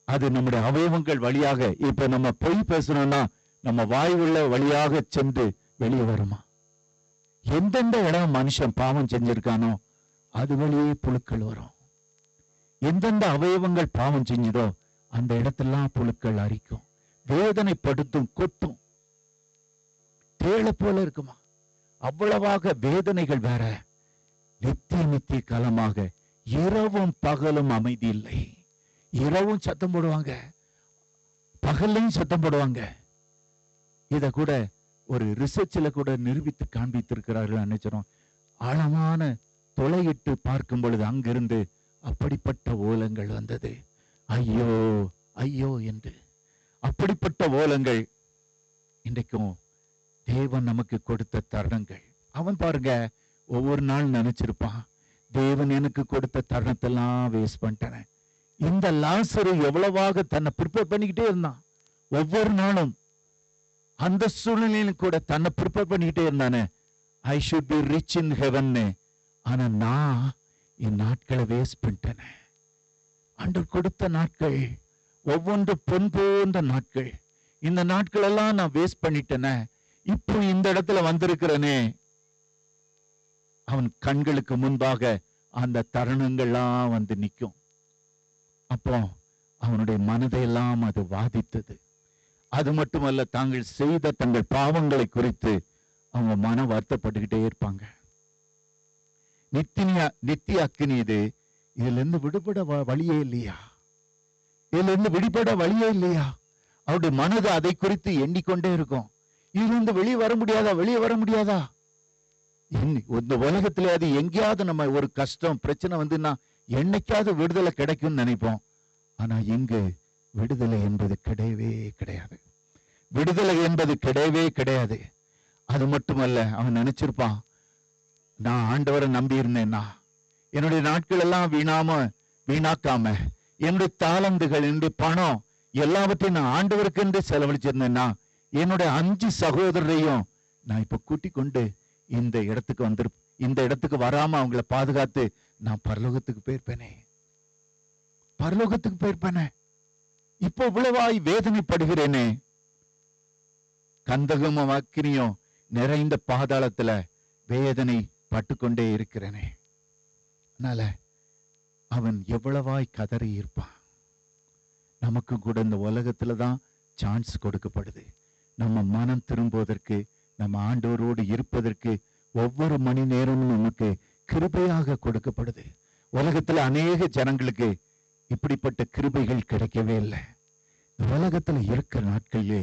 அது நம்முடைய அவயவங்கள் வழியாக, இப்ப நம்ம பொய் பேசணும்னா நம்ம வாய் உள்ள வழியாக சென்று வெளியே வருமா? எந்தெந்த இடம் மனுஷன் பாவம் செஞ்சிருக்கானோ அது வழியே புழுக்கள் வரும். எந்தெந்த அவயவங்கள் பாவம் செஞ்சதோ அந்த இடத்தெல்லாம் புழுக்கள் அரிக்கும், வேதனைப்படுத்தும், கொத்தும். தேளை போல இருக்குமா? அவ்வளவாக வேதனைகள் வேற. நித்திய காலமாக இரவும் பகலும் அமைதி இல்லை. இரவும் சத்தம் போடுவாங்க, பகல்லையும் சத்தம் போடுவாங்க. இத கூட ஒரு ரிசர்ச்ல கூட நிரூபித்து காண்பித்திருக்கிறார்கள். நினைச்சோம், ஆழமான தொலையிட்டு பார்க்கும் பொழுது அங்கிருந்து அப்படிப்பட்ட ஓலங்கள் வந்தது. ஐயோ ஐயோ என்று அப்படிப்பட்ட ஓலங்கள். இன்றைக்கும் தேவன் நமக்கு கொடுத்த தருணங்கள். அவன் பாருங்க, ஒவ்வொரு நாள் நினைச்சிருப்பான், தேவன் எனக்கு கொடுத்த தருணத்தெல்லாம் வேஸ்ட் பண்ணிட்டேன். இந்த லாசரு எவ்வளவாக தன்னை ப்ரிப்பேர் பண்ணிக்கிட்டே இருந்தான். ஒவ்வொரு நாளும் அந்த சூழ்நிலையிலும் கூட தன்னை ப்ரிப்பேர் பண்ணிக்கிட்டே இருந்தானே. I should be rich in heaven. ஆனா நான் என் நாட்களை வேஸ்ட் பண்ணிட்டேன். ஆண்டவர் கொடுத்த நாட்கள் ஒவ்வொன்று பொன் போன்ற நாட்கள். இந்த நாட்கள் எல்லாம் நான் வேஸ்ட் பண்ணிட்டேனே. இப்போ இந்த இடத்துல வந்திருக்கிறனே. அவன் கண்களுக்கு முன்பாக அந்த தருணங்கள்லாம் வந்து நிற்கும். அப்போ அவனுடைய மனதையெல்லாம் அது வாதித்தது. அது மட்டுமல்ல, தாங்கள் செய்த தங்கள் பாவங்களை குறித்து அவங்க மன வருத்தப்பட்டுக்கிட்டே இருப்பாங்க. நித்திய அக்கினி இது. இதுல இருந்து விடுபட வழியே இல்லையா? இதுல இருந்து விடுபட வழியே இல்லையா? அவருடைய மனது அதை குறித்து எண்ணிக்கொண்டே இருக்கும். இதுல இருந்து வெளியே வர முடியாதா? வெளியே வர முடியாதா? இந்த உலகத்திலே அது எங்கேயாவது நம்ம ஒரு கஷ்டம் பிரச்சனை வந்துன்னா என்னைக்காவது விடுதலை கிடைக்கும்னு நினைப்போம். ஆனா இங்கு விடுதலை என்பது கிடையவே கிடையாது. விடுதலை என்பது கிடையவே கிடையாது. அது மட்டுமல்ல, அவன் நினைச்சிருப்பான், நான் ஆண்டவரை நம்பி இருந்தேன்னா, என்னுடைய நாட்கள் எல்லாம் வீணாக்காம என்னுடைய தாளந்துகள், என்னுடைய பணம் எல்லாவற்றையும் நான் ஆண்டவருக்கு என்று செலவழிச்சிருந்தேன்னா, என்னுடைய 5 சகோதரரையும் நான் இப்ப கூட்டிக் கொண்டு இந்த இடத்துக்கு வராம அவங்கள பாதுகாத்து நான் பரலோகத்துக்கு போயிருப்பேனே. இப்போ இவ்வளவாய் வேதனைப்படுகிறேனே. கந்தகமும் அக்கினியும் நிறைந்த பாதாளத்துல வேதனை பட்டுக்கொண்டே இருக்கிறேனே. அதனால அவன் எவ்வளவாய் கதறி இருப்பான். நமக்கு கூட இந்த உலகத்துலதான் சான்ஸ் கொடுக்கப்படுது. நம்ம மனம் திரும்புவதற்கு, நம்ம ஆண்டவரோடு இருப்பதற்கு ஒவ்வொரு மணி நேரமும் நமக்கு கிருபையாக கொடுக்கப்படுது. உலகத்துல அநேக ஜனங்களுக்கு இப்படிப்பட்ட கிருபைகள் கிடைக்கவே இல்லை. உலகத்துல இருக்கிற நாட்களிலே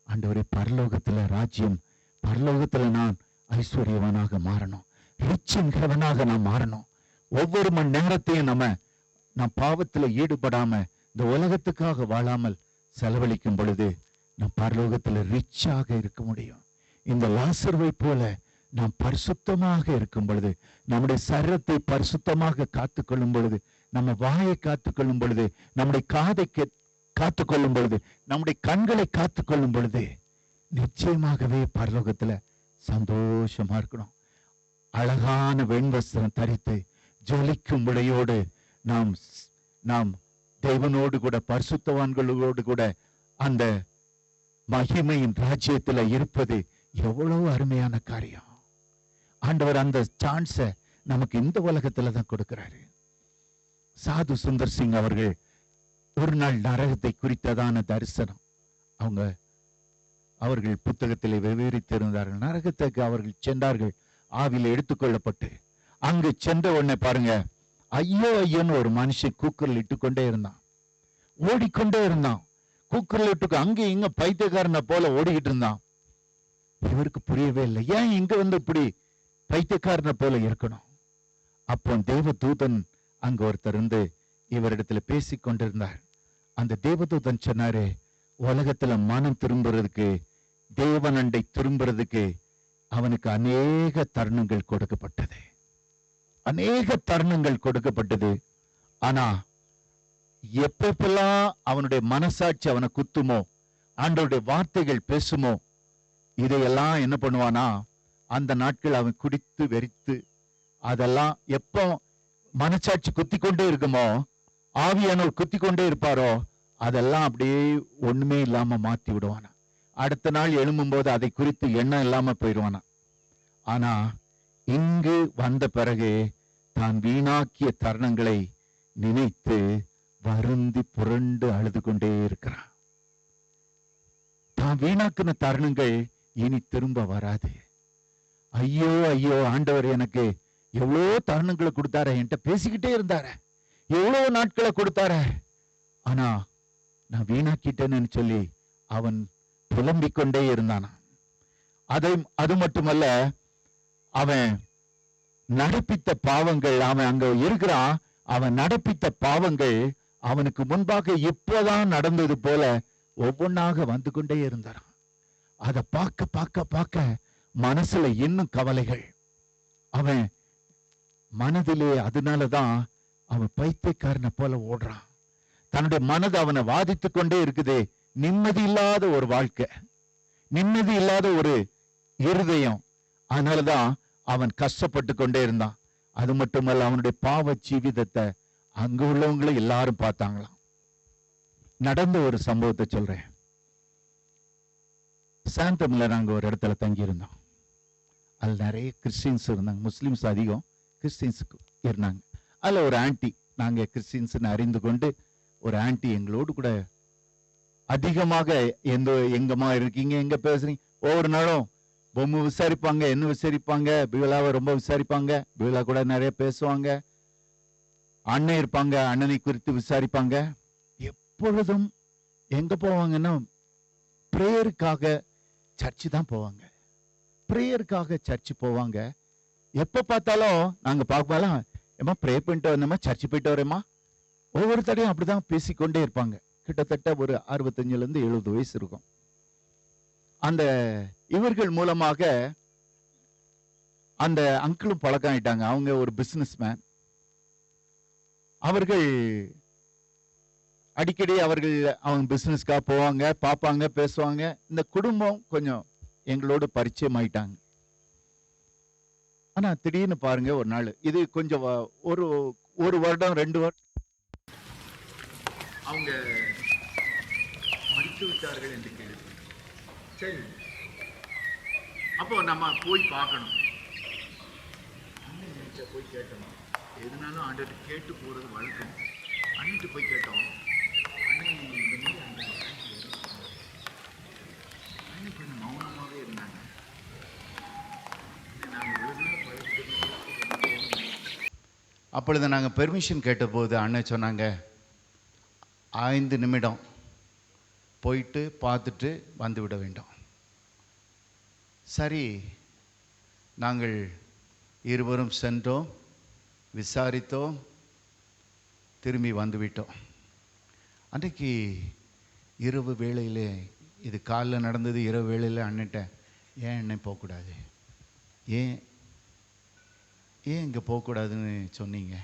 ஆண்டவரே, பரலோகத்துல ராஜ்யம், பரலோகத்துல நான் ஐஸ்வர்யவனாக மாறணும், ரிச் இன் ஹெவனாக நான் மாறணும். ஒவ்வொரு மணி நேரத்தையும் நாம் பாவத்துல ஈடுபடாம இந்த உலகத்துக்காக வாழாமல் செலவழிக்கும் பொழுது நாம் பரலோகத்துல ரிச்சாக இருக்க முடியும். இந்த லாசர்வை போல நாம் பரிசுத்தமாக இருக்கும் பொழுது, நம்முடைய சரீரத்தை பரிசுத்தமாக காத்துக்கொள்ளும் பொழுது, நம்ம வாயை காத்துக்கொள்ளும் பொழுது, நம்முடைய காதை காத்துக்கொள்ளும் பொழுது, நம்முடைய கண்களை காத்துக்கொள்ளும் பொழுது, நிச்சயமாகவே பரலோகத்துல சந்தோஷமா இருக்கணும். அழகான வெண்வஸ்திரம் தரித்து ஜொலிக்கும் உடையோடு நாம் தேவனோடு கூட, பரிசுத்தவான்களோடு கூட அந்த மகிமையின் ராஜ்யத்துல இருப்பது எவ்வளவு அருமையான காரியம். ஆண்டவர் அந்த சான்ஸை நமக்கு இந்த உலகத்துல தான் கொடுக்கிறாரு. சாது சுந்தர் சிங் அவர்கள் ஒரு நாள் நரகத்தை குறித்ததான தரிசனம் அவர்கள் புத்தகத்திலே விவரித்திருந்தார்கள். நரகத்துக்கு அவர்கள் சென்றார்கள், ஆவில எடுத்துக்கொள்ளப்பட்டு. அங்கு சென்ற உடனே பாருங்க, ஐயோ ஐயோன்னு ஒரு மனுஷன் கூக்குரல் இட்டுக்கொண்டே இருந்தான், ஓடிக்கொண்டே இருந்தான். கூக்குரல் இட்டு அங்க இங்க பைத்தியக்காரனை போல ஓடிக்கிட்டு இருந்தான். இவருக்கு புரியவே இல்லை, ஏன் இங்க வந்து இப்படி பைத்தியக்காரனை போல இருக்கணும். அப்போ தேவதூதன் அங்க ஒருத்தர் இருந்து இவரிடத்துல பேசி கொண்டிருந்தார். அந்த தேவதூதன் சொன்னாரு, உலகத்துல மனம் திரும்புறதுக்கு, தேவனண்டை திரும்புறதுக்கு அவனுக்கு அநேக தருணங்கள் கொடுக்கப்பட்டது, அநேக தருணங்கள் கொடுக்கப்பட்டது. ஆனா எப்பெல்லாம் அவனுடைய மனசாட்சி அவனை குத்துமோ, ஆண்டவருடைய வார்த்தைகள் பேசுமோ, இதையெல்லாம் என்ன பண்ணுவானா, அந்த நாட்கள் அவன் குடித்து வெறித்து, அதெல்லாம் எப்போ மனசாட்சி குத்தி கொண்டே இருக்குமோ, ஆவியானவர் குத்தி கொண்டே இருப்பாரோ, அதெல்லாம் அப்படியே ஒண்ணுமே இல்லாம மாத்தி விடுவானா. அடுத்த நாள் எழும்பும் போது அதை குறித்து எண்ணம் இல்லாம போயிடுவானா. ஆனா இங்கு வந்த பிறகு தான் வீணாக்கிய தருணங்களை நினைத்து வருந்தி புரண்டு அழுது கொண்டே இருக்கிறான். தான் வீணாக்கின தருணங்கள் இனி திரும்ப வராது. ஐயோ ஐயோ, ஆண்டவர் எனக்கு எவ்வளோ தருணங்களை கொடுத்தார, என்கிட்ட பேசிக்கிட்டே இருந்தார, எவ்வளோ நாட்களை கொடுத்தார, ஆனா நான் வீணாக்கிட்டேன்னு சொல்லி அவன் புலம்பிக் கொண்டே இருந்தானா. அது மட்டுமல்ல, அவன் நடப்பித்த பாவங்கள், அவன் அங்க இருக்கிறான், அவன் நடப்பித்த பாவங்கள் அவனுக்கு முன்பாக இப்போதான் நடந்தது போல ஒவ்வொன்னாக வந்து கொண்டே இருந்தாரான். அதை பார்க்க பார்க்க பார்க்க மனசுல இன்னும் கவலைகள் அவன் மனதிலே. அதனாலதான் அவன் பைத்தியக்காரனை போல ஓடுறான். தன்னுடைய மனது அவனை வாதித்து கொண்டே இருக்குது. நிம்மதி இல்லாத ஒரு வாழ்க்கை, நிம்மதி இல்லாத ஒரு இருதயம். அதனாலதான் அவன் கஷ்டப்பட்டு கொண்டே இருந்தான். அது மட்டுமல்ல, அவனுடைய பாவ ஜீவிதத்தை அங்க உள்ளவங்களும் எல்லாரும் பார்த்தாங்களாம். நடந்த ஒரு சம்பவத்தை சொல்றேன். சாந்தம்ல நாங்க ஒரு இடத்துல தங்கி இருந்தோம். அதுல நிறைய கிறிஸ்டின்ஸ் இருந்தாங்க. முஸ்லிம்ஸ் அதிகம், கிறிஸ்டின்ஸ் இருந்தாங்க. அதுல ஒரு ஆன்டி, நாங்க கிறிஸ்டின்ஸ் அறிந்து கொண்டு ஒரு ஆன்டி எங்களோடு கூட அதிகமாக எங்கம்மா இருக்கீங்க, எங்க பேசுறீங்க, ஒவ்வொரு நாளும் பொம்மை விசாரிப்பாங்க, என்ன விசாரிப்பாங்க, பிகலாவை ரொம்ப விசாரிப்பாங்க. பிகலா கூட நிறைய பேசுவாங்க. அண்ணன் இருப்பாங்க, அண்ணனை குறித்து விசாரிப்பாங்க. எப்பொழுதும் எங்க போவாங்கன்னா பிரேயருக்காக சர்ச்சு தான் போவாங்க. பிரேயருக்காக சர்ச்சு போவாங்க. எப்ப பார்த்தாலும் நாங்க பார்க்கலாம், ஏமா ப்ரே பண்ணிட்டு வரணுமா, சர்ச்சு போயிட்டு வரேம்மா. ஒவ்வொரு தடையும் அப்படிதான் பேசிக்கொண்டே இருப்பாங்க. கிட்டத்தட்ட ஒரு 65 இருந்து 70 வயசு இருக்கும். அந்த இவர்கள் மூலமாக அந்த அங்கிளும் பழக்கம் ஆயிட்டாங்க. அவங்க ஒரு பிசினஸ் மேன். அவர்கள் அடிக்கடி அவங்க பிசினஸ்க்காக போவாங்க, பார்ப்பாங்க, பேசுவாங்க. இந்த குடும்பம் கொஞ்சம் எங்களோடு பரிச்சயம் ஆயிட்டாங்க. ஆனா திடீர்னு பாருங்க, ஒரு நாள் இது கொஞ்சம் ஒரு வருடம் 2 வருடம் அவங்க மறித்து விட்டார்கள் என்று கேள்வி. சரி, அப்போ நம்ம போய் பார்க்கணும். அண்ணன் போய் கேட்டோம். எதுனாலும் ஆண்டு கேட்டு போறது வழக்கம். அண்ணிட்டு போய் கேட்டோம். அண்ணன் இந்த மாதிரி அண்ணன் கொஞ்சம் மௌனமாகவே இருந்தாங்க. அப்பொழுது நாங்கள் பெர்மிஷன் கேட்டபோது அண்ணன் சொன்னாங்க, 5 நிமிடம் போயிட்டு பார்த்துட்டு வந்து விட வேண்டும். சரி, நாங்கள் இருவரும் சென்றோம், விசாரித்தோம், திரும்பி வந்துவிட்டோம். அன்றைக்கு இரவு வேளையிலே, இது காலையில் நடந்தது, இரவு வேளையில் அண்ணன்ட்ட, ஏன் அண்ணன் போகக்கூடாது, ஏன் இங்கே போகக்கூடாதுன்னு சொன்னீங்க?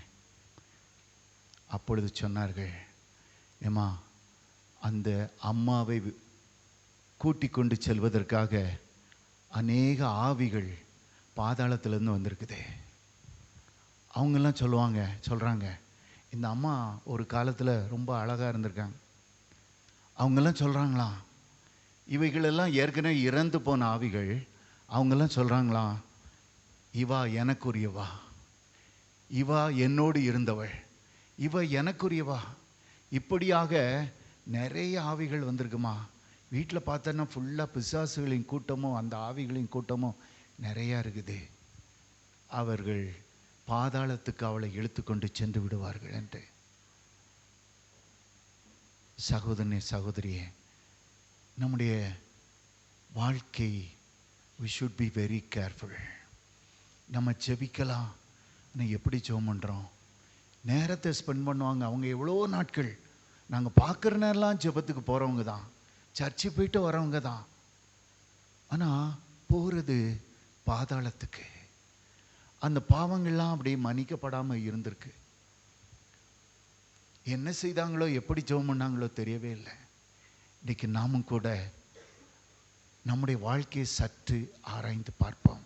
அப்பொழுது சொன்னார்கள், ஏம்மா, அந்த அம்மாவை கூட்டி கொண்டு செல்வதற்காக அநேக ஆவிகள் பாதாளத்திலேருந்து வந்திருக்குது. அவங்கெல்லாம் சொல்கிறாங்க, இந்த அம்மா ஒரு காலத்தில் ரொம்ப அழகாக இருந்திருக்காங்க. அவங்கெல்லாம் சொல்கிறாங்களாம், இவைகளெல்லாம் ஏற்கனவே இறந்து போன ஆவிகள். அவங்கெல்லாம் சொல்கிறாங்களாம், இவா எனக்குரியவா, இவா என்னோடு இருந்தவள், இவ எனக்குரியவா. இப்படியாக நிறைய ஆவிகள் வந்திருக்குமா. வீட்டில் பார்த்தோன்னா ஃபுல்லாக பிசாசுகளின் கூட்டமும் அந்த ஆவிகளின் கூட்டமும் நிறையா இருக்குது. அவர்கள் பாதாளத்துக்கு அவளை இழுத்து கொண்டு சென்று விடுவார்கள் என்று. சகோதரனே, சகோதரியே, நம்முடைய வாழ்க்கை we should be very careful. நம்ம ஜெபிக்கலாம், ஆனால் எப்படி ஜெபம் பண்ணுறோம்? நேரத்தை ஸ்பெண்ட் பண்ணுவாங்க அவங்க எவ்வளோ நாட்கள். நாங்கள் பார்க்குற நேரம்லாம் ஜெபத்துக்கு போகிறவங்க தான், சர்ச்சு போயிட்டு வரவங்க தான். ஆனால் போகிறது பாதாளத்துக்கு. அந்த பாவங்கள்லாம் அப்படி மன்னிக்கப்படாமல் இருந்திருக்கு. என்ன செய்தாங்களோ, எப்படி ஜெபம் பண்ணாங்களோ தெரியவே இல்லை. இன்றைக்கி நாமும் கூட நம்முடைய வாழ்க்கையை சற்று ஆராய்ந்து பார்ப்போம்.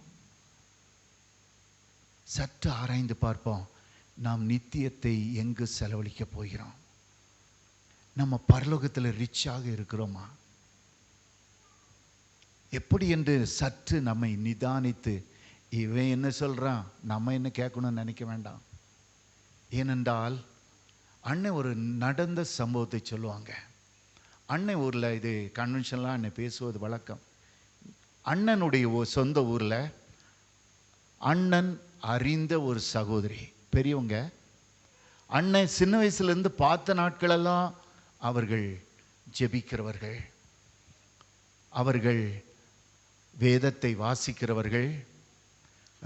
சற்று ஆராய்ந்து பார்ப்போம். நாம் நித்தியத்தை எங்கு செலவழிக்க போகிறோம்? நம்ம பரலோகத்தில் ரிச்சாக இருக்கிறோமா? எப்படி என்று சற்று நம்மை நிதானித்து, இவன் என்ன சொல்கிறான், நம்ம என்ன கேட்கணும்னு நினைக்க வேண்டாம். ஏனென்றால் அண்ணன் ஒரு நடந்த சம்பவத்தை சொல்லுவாங்க. அண்ணன் ஊரில், இது கன்வென்ஷன்லாம் அண்ணன் பேசுவது வழக்கம். அண்ணனுடைய சொந்த ஊரில் அண்ணன் அறிந்த ஒரு சகோதரி, பெரியவங்க. அண்ணன் சின்ன வயசுலேருந்து பார்த்த நாட்களெல்லாம் அவர்கள் ஜெபிக்கிறவர்கள், அவர்கள் வேதத்தை வாசிக்கிறவர்கள்,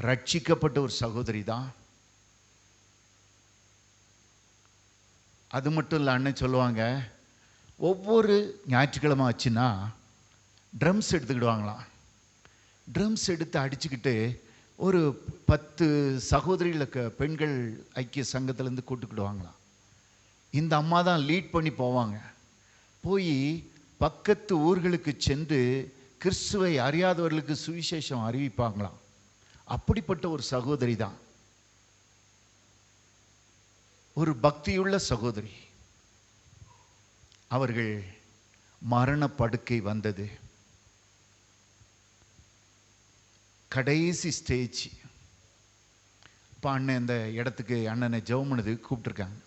ரட்சிக்கப்பட்ட ஒரு சகோதரி தான். அது மட்டும் இல்லை, அண்ணன் சொல்லுவாங்க, ஒவ்வொரு ஞாயிற்றுக்கிழமை ஆச்சுன்னா ட்ரம்ஸ் எடுத்துக்கிடுவாங்களாம். ட்ரம்ஸ் எடுத்து அடிச்சுக்கிட்டு ஒரு 10 சகோதரிகளுக்கு பெண்கள் ஐக்கிய சங்கத்திலேருந்து கூட்டுக்கிடுவாங்களாம். இந்த அம்மா தான் லீட் பண்ணி போவாங்க. போய் பக்கத்து ஊர்களுக்கு சென்று கிறிஸ்துவை அறியாதவர்களுக்கு சுவிசேஷம் அறிவிப்பாங்களாம். அப்படிப்பட்ட ஒரு சகோதரி தான், ஒரு பக்தியுள்ள சகோதரி. அவர்கள் மரண படுக்கை வந்தது, கடைசி ஸ்டேஜ். இப்போ அண்ணன் இந்த இடத்துக்கு அண்ணனை ஜெபம் பண்ணதுக்கு கூப்பிட்டுருக்காங்க.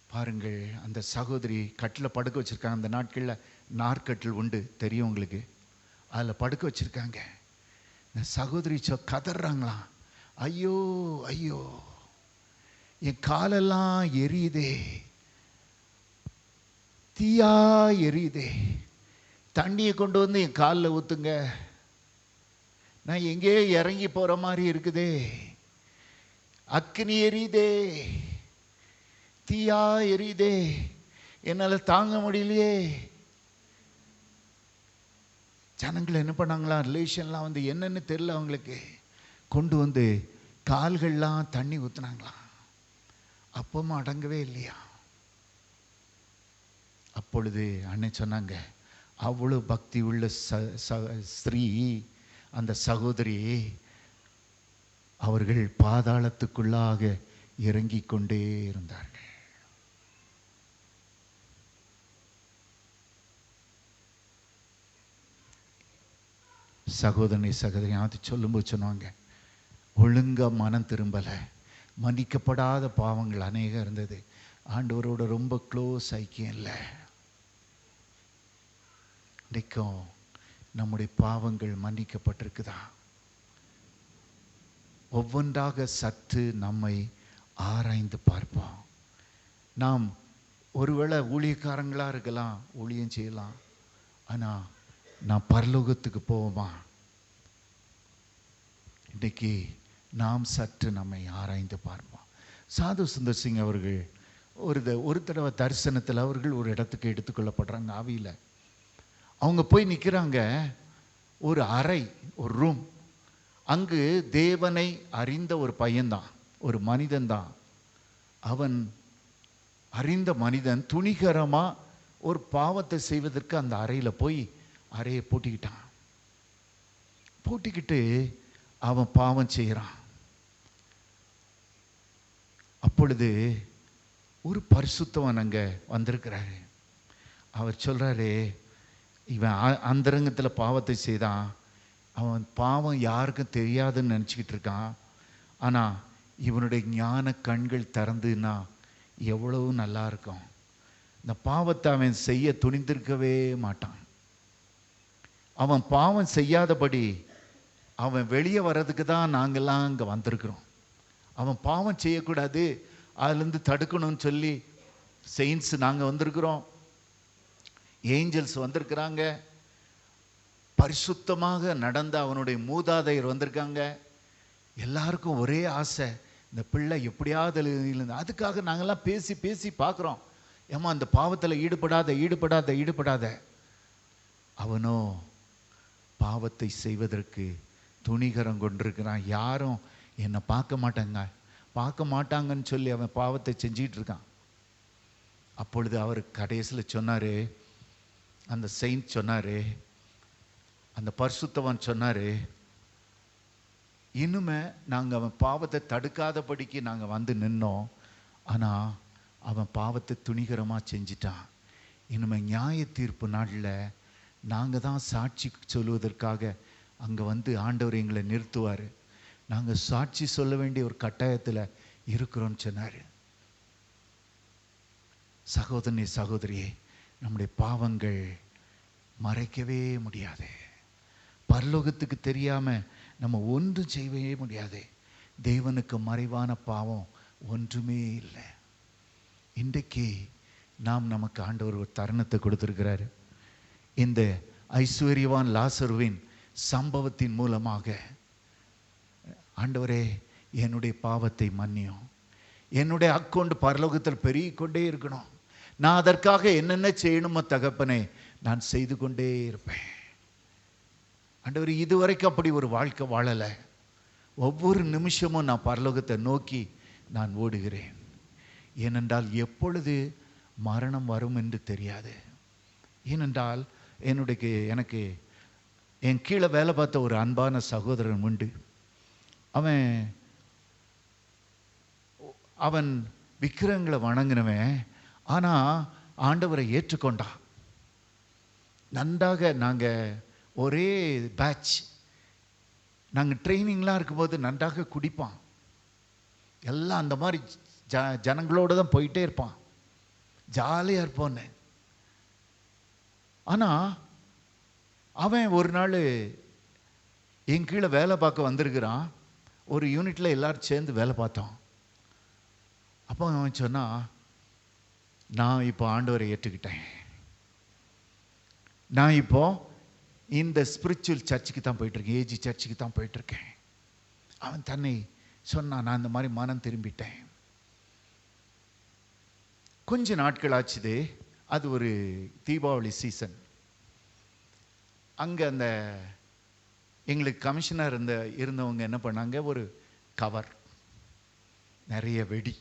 பாருங்கள், அந்த சகோதரி கட்டில் படுக்க வச்சுருக்காங்க. அந்த நாட்களில் நார்க்கட்டில் உண்டு, தெரியும் உங்களுக்கு. அதில் படுக்க வச்சுருக்காங்க. இந்த சகோதரி கதறாங்களாம், ஐயோ ஐயோ என் காலெல்லாம் எரியுதே, தீயா எரியுதே, தண்ணியை கொண்டு வந்து என் காலில் ஊற்றுங்க, நான் எங்கேயோ இறங்கி போகிற மாதிரி இருக்குதே, அக்கினி எரியுதே, தீயா எரியுதே, என்னால் தாங்க முடியலையே. ஜனங்கள் என்ன பண்ணாங்களா, ரிலேஷன்லாம் வந்து என்னன்னு தெரியல அவங்களுக்கு, கொண்டு வந்து கால்கள்லாம் தண்ணி ஊற்றுனாங்களாம். அப்பவும் அடங்கவே இல்லையா. அப்பொழுது அண்ணன் சொன்னாங்க, அவ்வளோ பக்தி உள்ள ஸ்திரீ, அந்த சகோதரி, அவர்கள் பாதாளத்துக்குள்ளாக இறங்கி கொண்டே இருந்தார்கள். சகோதரி அது சொல்லும்போது சொன்னாங்க, ஒழுங்கா மனம் திரும்பலை, மன்னிக்கப்படாத பாவங்கள் அநேகம் இருந்தது, ஆண்டவரோட ரொம்ப க்ளோஸ் ஐக்கியம் இல்லை. இன்றைக்கும் நம்முடைய பாவங்கள் மன்னிக்கப்பட்டிருக்குதா? ஒவ்வொன்றாக சற்று நம்மை ஆராய்ந்து பார்ப்போம். நாம் ஒருவேளை ஊழியக்காரங்களாக இருக்கலாம், ஊழியம் செய்யலாம், ஆனால் நான் பரலோகத்துக்கு போவோமா? இன்றைக்கி நாம் சற்று நம்மை ஆராய்ந்து பார்ப்போம். சாது சுந்தர் சிங் அவர்கள் ஒரு தடவை தரிசனத்தில் அவர்கள் ஒரு இடத்துக்கு எடுத்துக்கொள்ளப்படுறாங்க. ஆவியில் அவங்க போய் நிற்கிறாங்க. ஒரு அறை, ஒரு ரூம். அங்கு தேவனை அறிந்த ஒரு பையன்தான், ஒரு மனிதன்தான். அவன் அறிந்த மனிதன் துணிகரமாக ஒரு பாவத்தை செய்வதற்கு அந்த அறையில் போய் அறையை பூட்டிக்கிட்டான். பூட்டிக்கிட்டு அவன் பாவம் செய்கிறான். அப்பொழுது ஒரு பரிசுத்தவன் அங்கே வந்திருக்கிறாரு. அவர் சொல்கிறாரு, இவன் அந்தரங்கத்தில் பாவத்தை செய்தான், அவன் பாவம் யாருக்கும் தெரியாதுன்னு நினச்சிக்கிட்டு இருக்கான், ஆனால் இவனுடைய ஞான கண்கள் திறந்துன்னா எவ்வளவு நல்லா இருக்கும். இந்த பாவத்தை அவன் செய்ய துணிந்திருக்கவே மாட்டான். அவன் பாவம் செய்யாதபடி அவன் வெளியே வர்றதுக்கு தான் நாங்கள்லாம் அங்கே வந்திருக்கிறோம். அவன் பாவம் செய்யக்கூடாது, அதுலேருந்து தடுக்கணும்னு சொல்லி செயின்ஸ் நாங்கள் வந்திருக்கிறோம், ஏஞ்சல்ஸ் வந்திருக்கிறாங்க, பரிசுத்தமாக நடந்த அவனுடைய மூதாதையர் வந்திருக்காங்க. எல்லாருக்கும் ஒரே ஆசை, இந்த பிள்ளை எப்படியாவது. அதுக்காக நாங்கள்லாம் பேசி பேசி பார்க்குறோம், ஏமா அந்த பாவத்தில் ஈடுபடாத. அவனோ பாவத்தை செய்வதற்கு துணிகரம் கொண்டிருக்கிறான். யாரும் என்னை பார்க்க மாட்டாங்கன்னு சொல்லி அவன் பாவத்தை செஞ்சிகிட்டு இருக்கான். அப்பொழுது அவர் கடைசியில் சொன்னார், அந்த செயின்ட் சொன்னார், அந்த பரிசுத்தவன் சொன்னார், இனிமே நாங்கள் அவன் பாவத்தை தடுக்காதபடிக்கு நாங்கள் வந்து நின்னோம், ஆனால் அவன் பாவத்தை துணிகரமாக செஞ்சிட்டான். இனிமேல் நியாய தீர்ப்பு நாளில் நாங்கள் தான் சாட்சி சொல்லுவதற்காக அங்கே வந்து ஆண்டவர் எங்களை நிறுத்துவார், நாங்கள் சாட்சி சொல்ல வேண்டிய ஒரு கட்டாயத்தில் இருக்கிறோன்னு சொன்னார். சகோதரியே, நம்முடைய பாவங்கள் மறைக்கவே முடியாது. பரலோகத்துக்கு தெரியாமல் நம்ம ஒன்றும் செய்யவே முடியாது. தேவனுக்கு மறைவான பாவம் ஒன்றுமே இல்லை. இன்றைக்கு நமக்கு ஆண்டவர் ஒரு தருணத்தை கொடுத்துருக்கிறாரு. இந்த ஐஸ்வர்யவான் லாசருவின் சம்பவத்தின் மூலமாக, ஆண்டவரே என்னுடைய பாவத்தை மன்னியும், என்னுடைய அக்கௌண்ட் பரலோகத்தில் பெருகிக்கொண்டே இருக்கணும், நான் அதற்காக என்னென்ன செய்யணுமோ தகப்பனே நான் செய்து கொண்டே இருப்பேன். ஆண்டவர் இதுவரைக்கும் அப்படி ஒரு வாழ்க்கை வாழலை. ஒவ்வொரு நிமிஷமும் நான் பரலோகத்தை நோக்கி நான் ஓடுகிறேன். ஏனென்றால் எப்பொழுது மரணம் வரும் என்று தெரியாது. ஏனென்றால் எனக்கு என் கீழே வேலை பார்த்த ஒரு அன்பான சகோதரன் உண்டு. அவன் அவன் விக்கிரகங்களை வணங்கினவன். ஆனால் ஆண்டவரை ஏற்றுக்கொண்டான். நன்றாக நாங்கள் ஒரே பேட்ச், நாங்கள் ட்ரைனிங்லாம் இருக்கும்போது நன்றாக குடிப்பான். எல்லாம் அந்த மாதிரி ஜனங்களோடு தான் போயிட்டே இருப்பான். ஜாலியாக இருப்போன்னு. ஆனால் அவன் ஒரு நாள் என் கீழே வேலை பார்க்க வந்திருக்கிறான். ஒரு யூனிட்டில் எல்லோரும் சேர்ந்து வேலை பார்த்தோம். அப்போ அவன் சொன்னான், நான் இப்போ ஆண்டவரை ஏற்றுக்கிட்டேன். நான் இப்போ இந்த ஸ்பிரிச்சுவல் சர்ச்சுக்கு தான் போயிட்டுருக்கேன், ஏஜி சர்ச்சுக்கு தான் போயிட்டுருக்கேன். அவன் தன்னை சொன்னான், நான் இந்த மாதிரி மனம் திரும்பிட்டேன். கொஞ்ச நாட்கள் ஆச்சுது. அது ஒரு தீபாவளி சீசன். அங்கே அந்த எங்களுக்கு கமிஷனர் இருந்தவங்க என்ன பண்ணாங்க, ஒரு கவர் நிறைய வெடி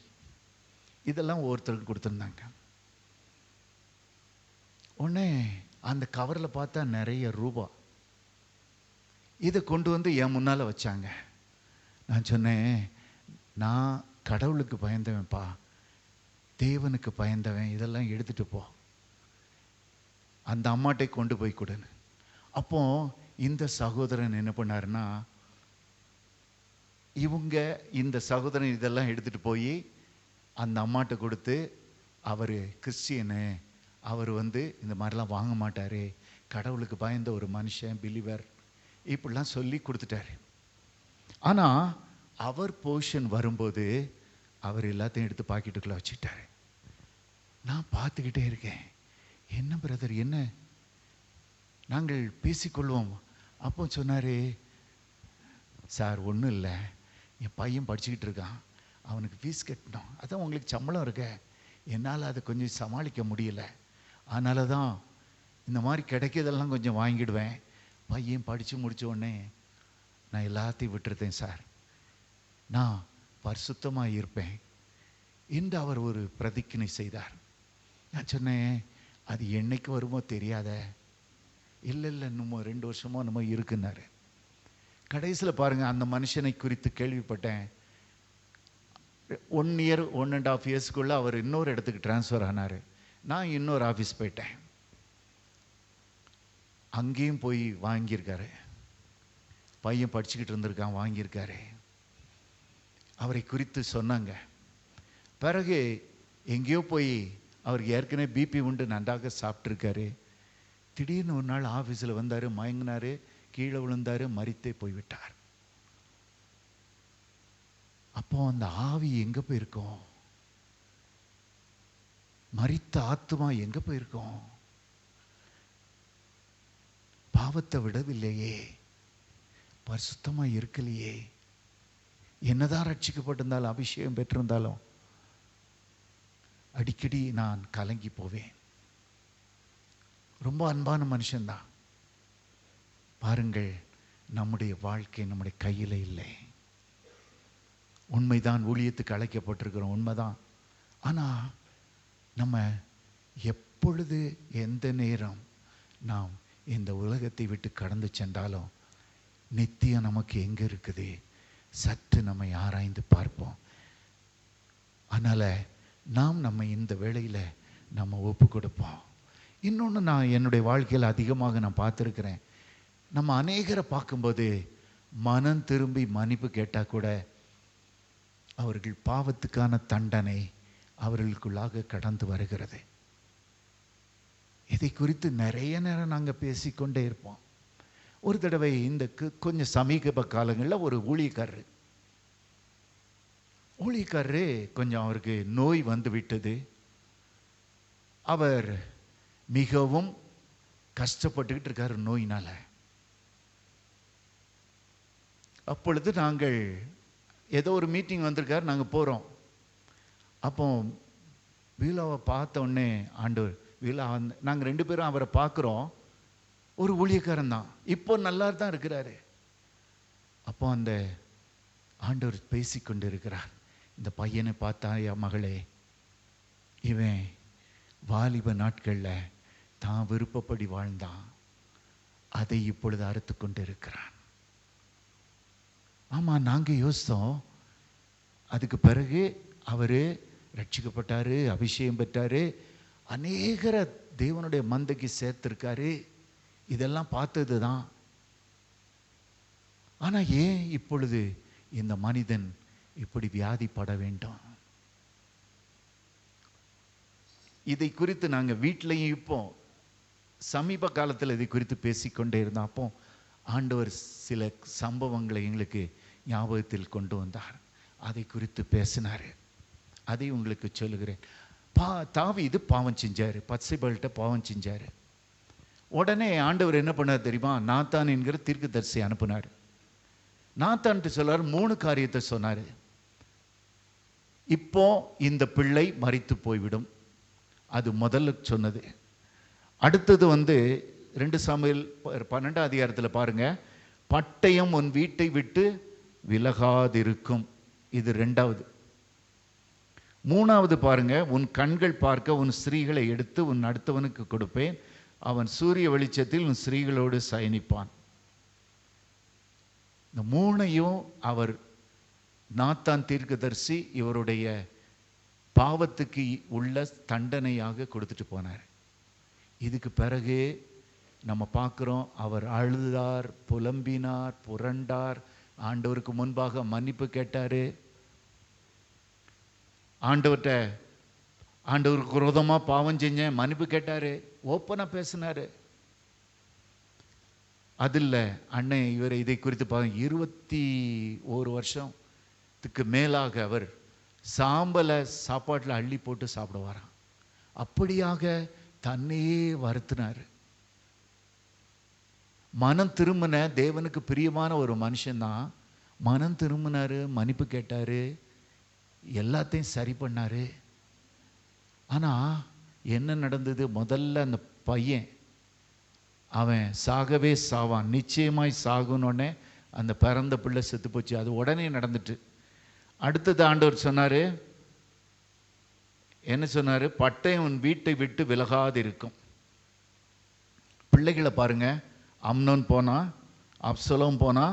இதெல்லாம் ஒவ்வொருத்தருக்கு கொடுத்துருந்தாங்க. உடனே அந்த கவரில் பார்த்தா நிறைய ரூபா. இதை கொண்டு வந்து என் முன்னால் வச்சாங்க. நான் சொன்னேன், நான் கடவுளுக்கு பயந்தவன்ப்பா, தேவனுக்கு பயந்தவன், இதெல்லாம் எடுத்துகிட்டு போ, அந்த அம்மாட்டை கொண்டு போய் கொடுன்னு. அப்போ இந்த சகோதரன் என்ன பண்ணாருன்னா, இந்த சகோதரன் இதெல்லாம் எடுத்துகிட்டு போய் அந்த அம்மாட்ட கொடுத்து, அவர் கிறிஸ்டியனு, அவர் இந்த மாதிரிலாம் வாங்க மாட்டார், கடவுளுக்கு பயந்த ஒரு மனுஷன், பிலிவர், இப்படிலாம் சொல்லி கொடுத்துட்டாரு. ஆனால் அவர் போர்ஷன் வரும்போது அவர் எல்லாத்தையும் எடுத்து பாக்கெட்டுக்குள்ளே வச்சுக்கிட்டாரு. நான் பார்த்துக்கிட்டே இருக்கேன். என்ன பிரதர், என்ன, நாங்கள் பேசிக்கொள்வோம். அப்போ சொன்னார், சார் ஒன்றும் இல்லை, என் பையன் படிச்சுக்கிட்டு இருக்கான், அவனுக்கு ஃபீஸ் கட்டணும், அதான் உங்களுக்கு சம்பளம் இருக்க, என்னால் அதை கொஞ்சம் சமாளிக்க முடியல, அதனால தான் இந்த மாதிரி கிடைக்கிறதெல்லாம் கொஞ்சம் வாங்கிடுவேன், பையன் படித்து முடித்த உடனே நான் எல்லாத்தையும் விட்டுருந்தேன் சார், நான் பரிசுத்தமாக இருப்பேன் என்று அவர் ஒரு பிரதிஜ்ஞை செய்தார். நான் சொன்னேன், அது என்னைக்கு வருமோ தெரியாத. இல்லை இன்னும் 2 வருஷமோ நம்ம இருக்குன்னாரு. கடைசியில் பாருங்கள், அந்த மனுஷனை குறித்து கேள்விப்பட்டேன். 1 இயர் 1.5 இயர்ஸ்க்குள்ளே அவர் இன்னொரு இடத்துக்கு ட்ரான்ஸ்ஃபர் ஆனார். நான் இன்னொரு ஆஃபீஸ் போயிட்டேன். அங்கேயும் போய் வாங்கியிருக்காரு. பையன் படிச்சுக்கிட்டு இருந்திருக்கான், வாங்கியிருக்காரு. அவரை குறித்து சொன்னாங்க. பிறகு எங்கேயோ போய் அவருக்கு ஏற்கனவே பிபி உண்டு, நன்றாக சாப்பிட்ருக்காரு. திடீர்னு ஒரு நாள் ஆஃபீஸில் வந்தார், மயங்கினார், கீழே விழுந்தார், மரித்தே போய்விட்டார். அப்போ அந்த ஆவி எங்கே போயிருக்கோம்? மரித்த ஆத்மா எங்கே போயிருக்கோம்? பாவத்தை விடவில்லையே, பரிசுத்தமாக இருக்கலையே. என்னதான் ரட்சிக்கப்பட்டிருந்தாலும், அபிஷேகம் பெற்றிருந்தாலும் அடிக்கடி நான் கலங்கி போவேன். ரொம்ப அன்பான மனுஷன்தான். பாருங்கள், நம்முடைய வாழ்க்கை நம்முடைய கையில் இல்லை. உண்மைதான், ஊழியத்துக்கு அழைக்கப்பட்டிருக்கிறோம், உண்மைதான். ஆனால் நம்ம எப்பொழுது எந்த நேரம் நாம் இந்த உலகத்தை விட்டு கடந்து சென்றாலும் நித்தியம் நமக்கு எங்கே இருக்குது, சற்று நம்மை ஆராய்ந்து பார்ப்போம். அதனால் நாம் நம்ம இந்த வேளையில் நம்ம ஒப்பு கொடுப்போம். இன்னொன்று, நான் என்னுடைய வாழ்க்கையில் அதிகமாக நான் பார்த்துருக்கிறேன், நம்ம அநேகரை பார்க்கும்போது மனம் திரும்பி மன்னிப்பு கேட்டால் கூட அவர்கள் பாவத்துக்கான தண்டனை அவர்களுக்குள்ளாக கடந்து வருகிறது. இதை குறித்து நிறைய நேரம் நாங்கள் பேசிக்கொண்டே இருப்போம். ஒரு தடவை இந்த கொஞ்சம் சமீப காலங்களில் ஒரு ஊழியக்காரரு கொஞ்சம் அவருக்கு நோய் வந்து விட்டது. அவர் மிகவும் கஷ்டப்பட்டுக்கிட்டு இருக்கார் நோயினால். அப்பொழுது நாங்கள் ஏதோ ஒரு மீட்டிங் வந்திருக்கார், நாங்கள் போகிறோம். அப்போ வீலாவை பார்த்த உடனே, ஆண்டவர் வீலா, நாங்கள் 2 பேரும் அவரை பார்க்குறோம், ஒரு ஊழியக்காரன் தான், இப்போ நல்லா தான் இருக்கிறாரு. அப்போ அந்த ஆண்டவர் பேசிக்கொண்டு இருக்கிறார். இந்த பையனை பார்த்தா, என் மகளே, இவன் வாலிப நாட்களில் தான் விருப்பப்படி வாழ்ந்தான், அதை இப்பொழுது அறுத்து கொண்டு இருக்கிறான். ஆமாம், நாங்கள் யோசித்தோம். அதுக்கு பிறகு அவர் ரட்சிக்கப்பட்டார், அபிஷேகம் பெற்றார், அநேகரை தேவனுடைய மந்தைக்கு சேர்த்திருக்காரு. இதெல்லாம் பார்த்தது தான். ஆனால் ஏன் இப்பொழுது இந்த மனிதன் இப்படி வியாதிப்பட வேண்டும்? இதை குறித்து நாங்கள் வீட்டிலையும் இப்போ சமீப காலத்தில் இதை குறித்து பேசிக்கொண்டே இருந்தோம். அப்போ ஆண்டவர் சில சம்பவங்களை எங்களுக்கு ஞாபகத்தில் கொண்டு வந்தார். அதை குறித்து பேசினார். அதை உங்களுக்கு சொல்லுகிறேன். தாவீது பாவம் செஞ்சார், பத்சேபாள்கிட்ட பாவம் செஞ்சார். உடனே ஆண்டவர் என்ன பண்ணார் தெரியுமா? நாத்தான் என்கிற தீர்க்கதரிசி அனுப்புனார். நாத்தான்ட்டு சொல்லார், 3 காரியத்தை சொன்னார். இப்போ இந்த பிள்ளை மரித்து போய்விடும், அது முதல்ல சொன்னது. அடுத்தது 2 சாமுவேல் 12 அதிகாரத்தில் பாருங்க, பட்டயம் உன் வீட்டை விட்டு விலகாதிருக்கும், இது 2வது. 3வது பாருங்க, உன் கண்கள் பார்க்க உன் ஸ்திரீகளை எடுத்து உன் அடுத்தவனுக்கு கொடுப்பேன், அவன் சூரிய வெளிச்சத்தில் உன் ஸ்திரீகளோடு சயனிப்பான். இந்த 3ஐயும் அவர் நாத்தான் தீர்க்கதரிசி இவருடைய பாவத்துக்கு உள்ள தண்டனையாக கொடுத்துட்டு போனார். இதுக்கு பிறகு நம்ம பார்க்குறோம், அவர் அழுதார், புலம்பினார், புரண்டார், ஆண்டவருக்கு முன்பாக மன்னிப்பு கேட்டார். ஆண்டவருக்கு விரோதமாக பாவம் செஞ்சேன், மன்னிப்பு கேட்டார், ஓப்பனாக பேசினார். அதில் அண்ணன் இவர் இதை குறித்து 21 வருஷத்துக்கு மேலாக அவர் சாம்பலை சாப்பாட்டில் அள்ளி போட்டு சாப்பிடுவாராம். அப்படியாக தன்னையே வருத்தினார். மனம் திரும்பின தேவனுக்கு பிரியமான ஒரு மனுஷன்தான். மனம் திரும்பினார், மன்னிப்பு கேட்டார், எல்லாத்தையும் சரி பண்ணார். ஆனால் என்ன நடந்தது? முதல்ல அந்த பையன் அவன் சாகவே சாவான், நிச்சயமாய் சாகுனோடனே அந்த பிறந்த பிள்ளை செத்து போச்சு. அது உடனே நடந்துட்டு. அடுத்தது ஆண்டவர் சொன்னார், என்ன சொன்னார்? பட்டயம் உன் வீட்டை விட்டு விலகாது இருக்கும். பிள்ளைகளை பாருங்க, அம்னோன் போனா, அப்சலோம் போனா,